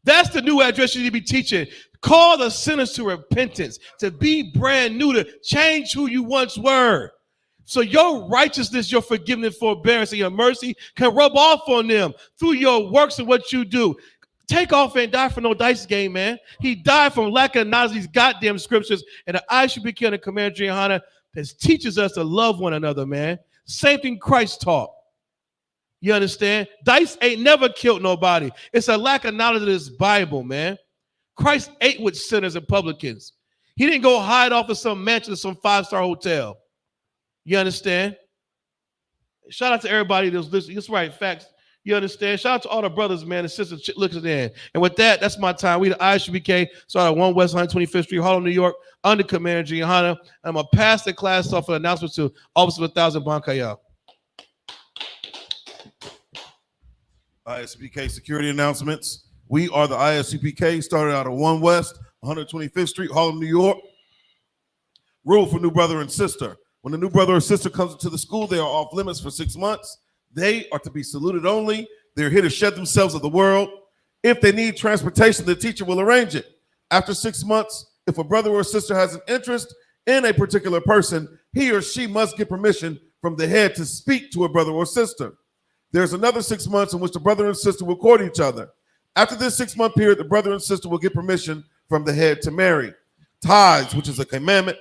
That's the new address you need to be teaching. Call the sinners to repentance, to be brand new, to change who you once were. So your righteousness, your forgiveness, forbearance, and your mercy can rub off on them through your works and what you do. Take off and die for no dice game, man. He died from lack of knowledge of these goddamn scriptures, and the ISUPK and the Commander Gianna that teaches us to love one another, man. Same thing Christ taught. You understand? Dice ain't never killed nobody. It's a lack of knowledge of this Bible, man. Christ ate with sinners and publicans. He didn't go hide off in some mansion or some 5-star hotel. You understand? Shout out to everybody that's listening. That's right, facts. You understand? Shout out to all the brothers, man, and sisters looking in. And with that, that's my time. We the ISUPK, started at 1 West 125th Street, Harlem, New York, under Commander Gianna. I'm going to pass the class off for announcements to Officer of 1,000 Bankaya. ISUPK security announcements. We are the ISUPK, started out at 1 West 125th Street, Harlem, New York. Rule for new brother and sister. When a new brother or sister comes into the school, they are off limits for 6 months. They are to be saluted only. They're here to shed themselves of the world. If they need transportation, the teacher will arrange it. After 6 months, if a brother or sister has an interest in a particular person, he or she must get permission from the head to speak to a brother or sister. There's another 6 months in which the brother and sister will court each other. After this 6-month period, the brother and sister will get permission from the head to marry. Tithes, which is a commandment.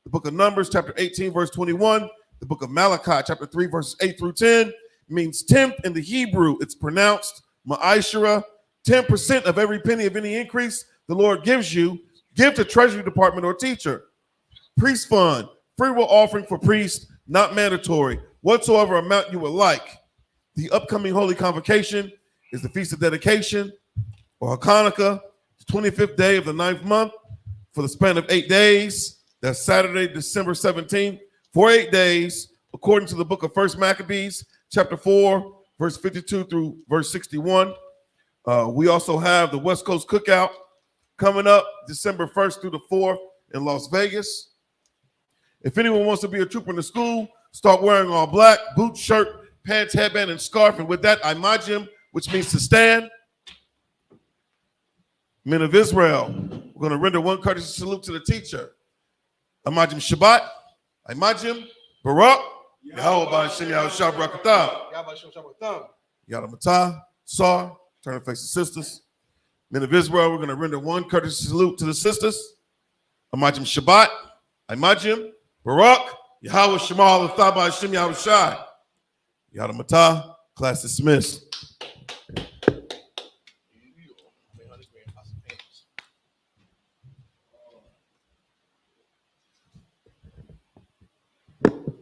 The book of Numbers, chapter 18, verse 21. The book of Malachi, chapter 3, verses 8 through 10. Means tenth in the Hebrew. It's pronounced ma'ashera. 10% of every penny of any increase the Lord gives you, give to Treasury Department or teacher. Priest fund, free will offering for priests, not mandatory. Whatsoever amount you would like. The upcoming Holy Convocation is the Feast of Dedication, or Hanukkah, the 25th day of the 9th month, for the span of 8 days. That's Saturday, December 17th, for 8 days, according to the book of 1 Maccabees, chapter 4, verse 52 through verse 61. We also have the West Coast Cookout coming up December 1st through the 4th in Las Vegas. If anyone wants to be a trooper in the school, start wearing all black, boots, shirt, pants, headband, and scarf. And with that, imajim, which means to stand. Men of Israel, we're going to render one courteous salute to the teacher. Imajim Shabbat, imajim Barak, Yahweh Ba'ashem Yahushua Barakatah. Yada Matah, Sar, turn and face the sisters. Men of Israel, we're going to render one courteous salute to the sisters. Imajim Shabbat, imajim Barak, Yahweh Shema Al-Thah Ba'ashem Yahushua. Yada Matah, class dismissed.